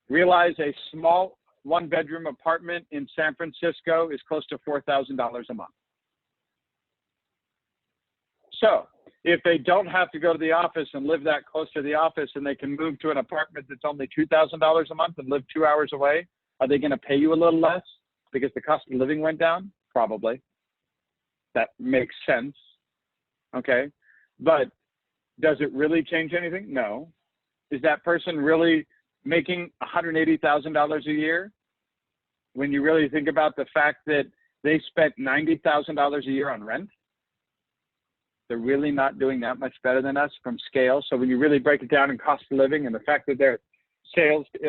realize a small one-bedroom apartment in San Francisco is close to $4,000 a month. So if they don't have to go to the office and live that close to the office, and they can move to an apartment that's only $2,000 a month and live 2 hours away, are they going to pay you a little less because the cost of living went down? Probably. That makes sense. Okay. But Does it really change anything? No. Is that person really making $180,000 a year? When you really think about the fact that they spent $90,000 a year on rent, they're really not doing that much better than us from scale. So when you really break it down in cost of living and the fact that their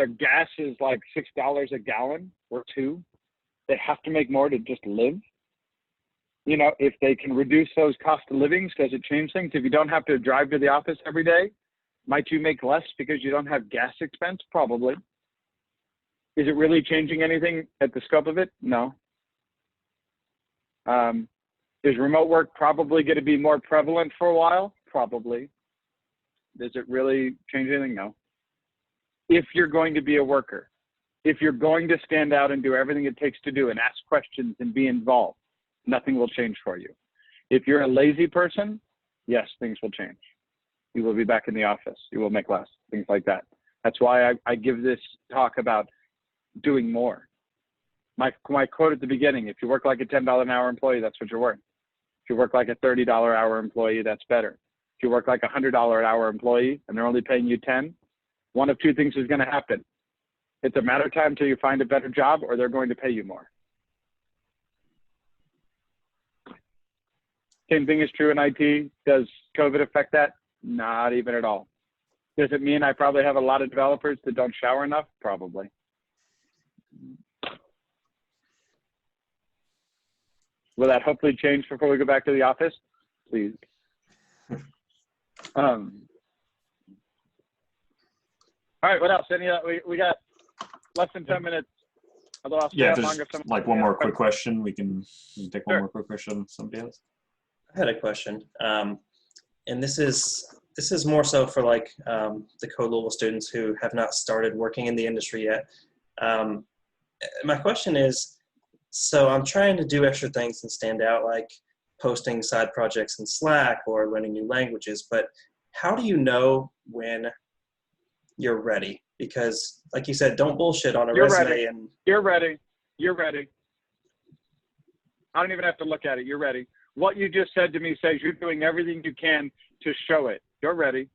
gas is like $6 a gallon or $2, they have to make more to just live. You know, if they can reduce those cost of livings, does it change things? If you don't have to drive to the office every day, might you make less because you don't have gas expense? Probably. Is it really changing anything at the scope of it? No. Is remote work probably going to be more prevalent for a while? Probably. Does it really change anything? No. If you're going to be a worker, if you're going to stand out and do everything it takes to do and ask questions and be involved, nothing will change for you. If you're a lazy person, yes, things will change. You will be back in the office. You will make less, things like that. That's why I give this talk about doing more. My quote at the beginning, if you work like a $10 an hour employee, that's what you're worth. If you work like a $30 an hour employee, that's better. If you work like a $100 an hour employee and they're only paying you 10, one of two things is going to happen. It's a matter of time until you find a better job or they're going to pay you more. Same thing is true in IT. Does COVID affect that? Not even at all. Does it mean I probably have a lot of developers that don't shower enough? Probably. Will that hopefully change before we go back to the office? Please. All right, what else? We got less than 10 minutes. Although I'll stay Yeah, up there's longer. like one more quick question. We can take one more quick question. Somebody else? I had a question, and this is more so for like the code level students who have not started working in the industry yet. My question is, so I'm trying to do extra things and stand out, like posting side projects in Slack or learning new languages, but how do you know when you're ready? Because like you said, don't bullshit on a resume. Ready. And You're ready. You're ready. I don't even have to look at it. You're ready. What you just said to me says you're doing everything you can to show it. You're ready.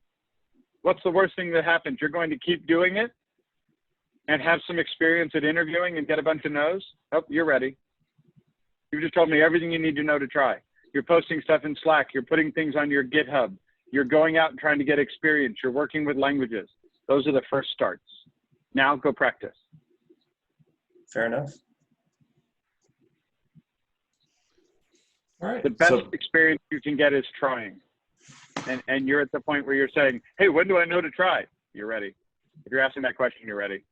What's the worst thing that happens? You're going to keep doing it and have some experience at interviewing and get a bunch of no's? Oh, you're ready. You just told me everything you need to know to try. You're posting stuff in Slack. You're putting things on your GitHub. You're going out and trying to get experience. You're working with languages. Those are the first starts. Now go practice. fair enough. All right. The best experience you can get is trying. And you're at the point where you're saying, hey, when do I know to try? You're ready. If you're asking that question, you're ready.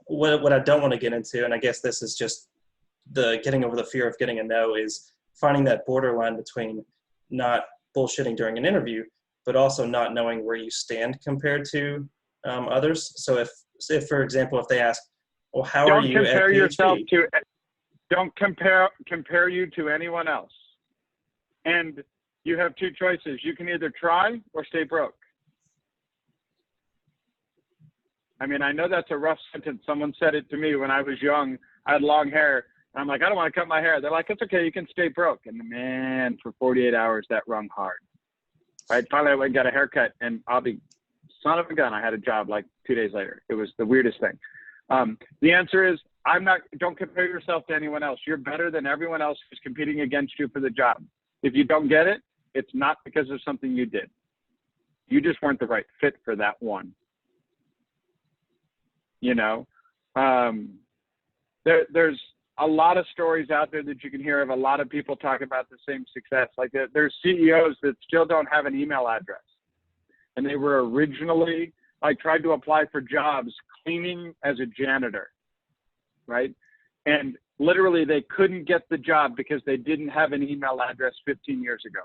What I don't want to get into, and I guess this is just the getting over the fear of getting a no, is finding that borderline between not bullshitting during an interview, but also not knowing where you stand compared to others. So if, for example, if they ask, well, how are you at PHP? Don't compare you to anyone else. And you have two choices. You can either try or stay broke. I mean, I know that's a rough sentence. Someone said it to me when I was young. I had long hair. And I'm like, I don't want to cut my hair. They're like, it's okay. You can stay broke. And man, for 48 hours, that rung hard. Right? Finally, I went and got a haircut. And I'll be son of a gun. I had a job like 2 days later. It was the weirdest thing. The answer is, don't compare yourself to anyone else. You're better than everyone else who's competing against you for the job. If you don't get it, it's not because of something you did. You just weren't the right fit for that one. You know, there's a lot of stories out there that you can hear of a lot of people talking about the same success. Like there's CEOs that still don't have an email address. And they were originally, tried to apply for jobs cleaning as a janitor, right? And literally they couldn't get the job because they didn't have an email address 15 years ago.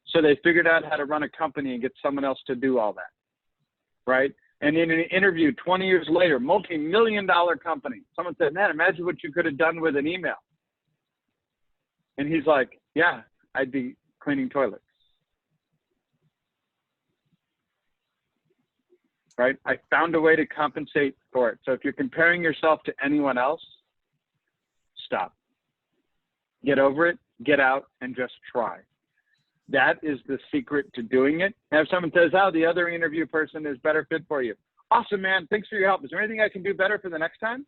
So they figured out how to run a company and get someone else to do all that, right? And in an interview 20 years later, multi-million-dollar company, someone said, man, imagine what you could have done with an email. And he's like, yeah, I'd be cleaning toilets. Right? I found a way to compensate for it. So if you're comparing yourself to anyone else, stop. Get over it, get out, and just try. That is the secret to doing it. And if someone says, oh, the other interview person is better fit for you. Awesome, man. Thanks for your help. Is there anything I can do better for the next time?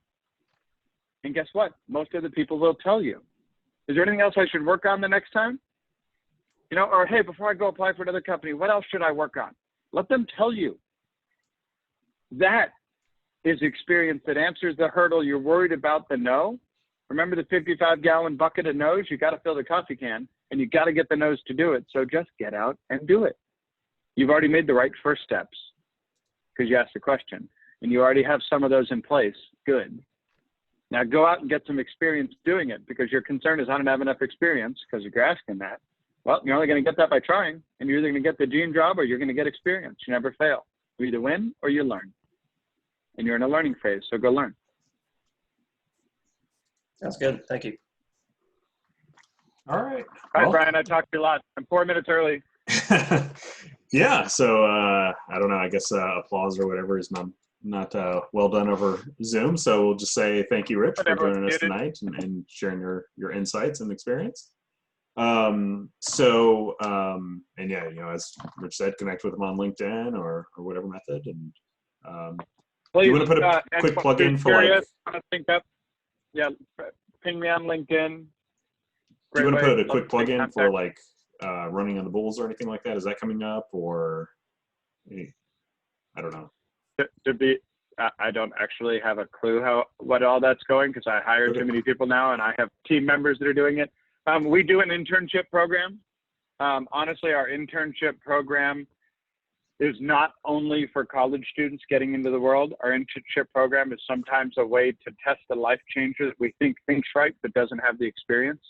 And guess what? Most of the people will tell you. Is there anything else I should work on the next time? You know, or hey, before I go apply for another company, what else should I work on? Let them tell you. That is experience that answers the hurdle. You're worried about the no. Remember the 55-gallon bucket of no's? You got to fill the coffee can, and you got to get the no's to do it. So just get out and do it. You've already made the right first steps because you asked the question, and you already have some of those in place. Good. Now go out and get some experience doing it, because your concern is I don't have enough experience, because if you're asking that, well, you're only going to get that by trying, and you're either going to get the dream job or you're going to get experience. You never fail. You either win or you learn. And you're in a learning phase, so go learn. Sounds good. Thank you. All right. All right, Well, Brian, I talked to you a lot. I'm 4 minutes early. yeah. So I don't know. I guess applause or whatever is not well done over Zoom. So we'll just say thank you, Rich, Whatever, for joining us muted. tonight and sharing your insights and experience. And yeah, you know, as Rich said, connect with him on LinkedIn or whatever method. And Please, you want to put a and quick plug in for curious, like? I think that, yeah, ping me on LinkedIn. Do you want to Great put a way. quick Love to plug make in for contact. like running on the Bulls or anything like that? Is that coming up or? I don't know. To be, I don't actually have a clue what all that's going, because I hire Okay. too many people now, and I have team members that are doing it. We do an internship program. Honestly, our internship program is not only for college students getting into the world. Our internship program is sometimes a way to test a life changer that we think thinks right but doesn't have the experience.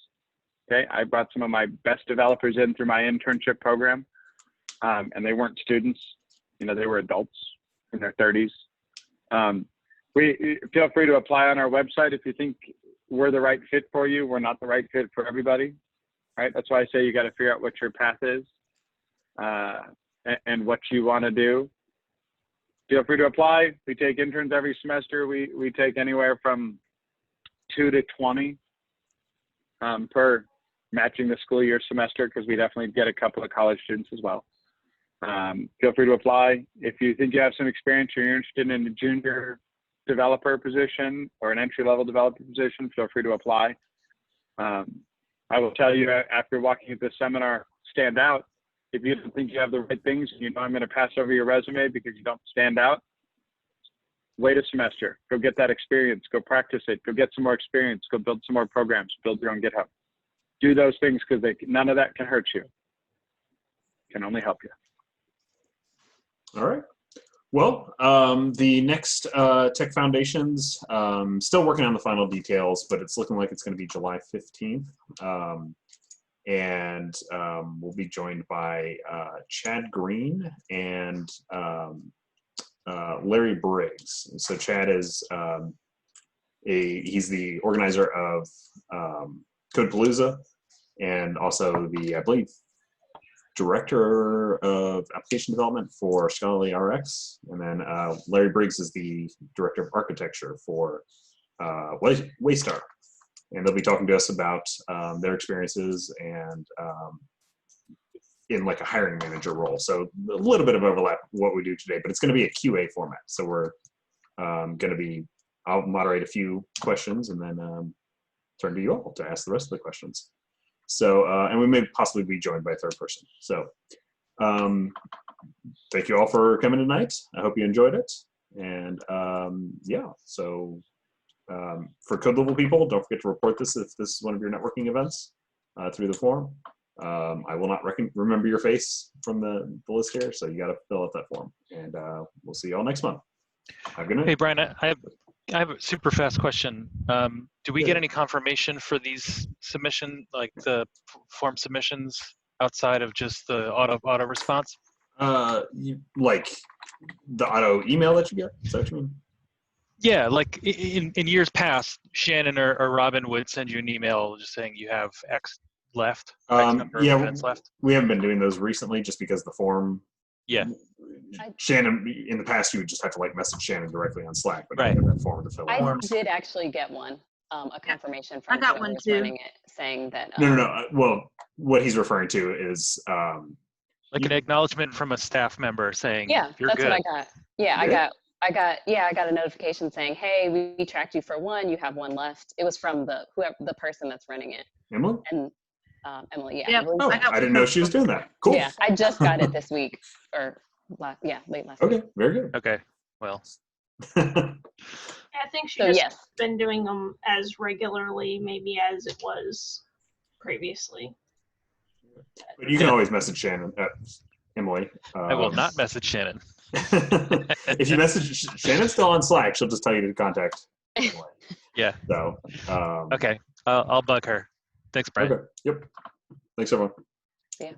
Okay, I brought some of my best developers in through my internship program, and they weren't students. You know, they were adults in their 30s. We feel free to apply on our website if you think we're the right fit for you. We're not the right fit for everybody, right? That's why I say you got to figure out what your path is and what you want to do. Feel free to apply. We take interns every semester. We take anywhere from 2 to 20 per matching the school year semester, because we definitely get a couple of college students as well. Feel free to apply. If you think you have some experience, you're interested in a junior developer position or an entry-level developer position, feel free to apply. I will tell you, after walking at this seminar, stand out. If you don't think you have the right things, you know I'm going to pass over your resume because you don't stand out, wait a semester. Go get that experience. Go practice it. Go get some more experience. Go build some more programs. Build your own GitHub. Do those things, because none of that can hurt you. It can only help you. All right. Well, the next Tech Foundations, still working on the final details, but it's looking like it's going to be July 15th. And we'll be joined by Chad Green and Larry Briggs. So Chad is he's the organizer of Codepalooza, and also the, I believe, director of application development for Scholarly RX. And then Larry Briggs is the director of architecture for Waystar. And they'll be talking to us about their experiences and in like a hiring manager role. So a little bit of overlap with what we do today, but it's going to be a QA format. So we're going to be, I'll moderate a few questions and then turn to you all to ask the rest of the questions. So, and we may possibly be joined by a third person. So thank you all for coming tonight. I hope you enjoyed it. And yeah, so for code level people, don't forget to report this if this is one of your networking events through the forum. I will not remember your face from the list here, so you got to fill out that form. And we'll see you all next month. Have a good night. Hey, Brian, I have a super fast question. Do we Yeah. get any confirmation for these submission, like the form submissions, outside of just the auto response? Like the auto email that you get? Is that what you mean? Yeah, like in years past, Shannon or Robin would send you an email just saying you have X left, X number of events left. We haven't been doing those recently just because the form. Yeah. Shannon, in the past, you would just have to like message Shannon directly on Slack, but right. you have that form to fill out. I did actually get one, a confirmation from I got whoever one was too. running it, saying that. No. Well, what he's referring to is like an acknowledgement from a staff member saying, Yeah, you're that's good. what I got. Yeah, Yeah. I got a notification saying, hey, we tracked you for 1, you have 1 left. It was from the person that's running it. Emily. And Emily, yeah. Yep. Oh, I didn't know she was doing that. Cool. Yeah, I just got it this week, or late last week. Okay, very good. Okay, well. I think she So just yes, been doing them as regularly, maybe as it was previously. But you can always message Shannon, Emily. I will not message Shannon. If you message Shannon's still on Slack, she'll just tell you to contact Emily. Yeah. So. Okay, I'll bug her. Thanks, Brian. Okay. Yep. Thanks, everyone. yeah.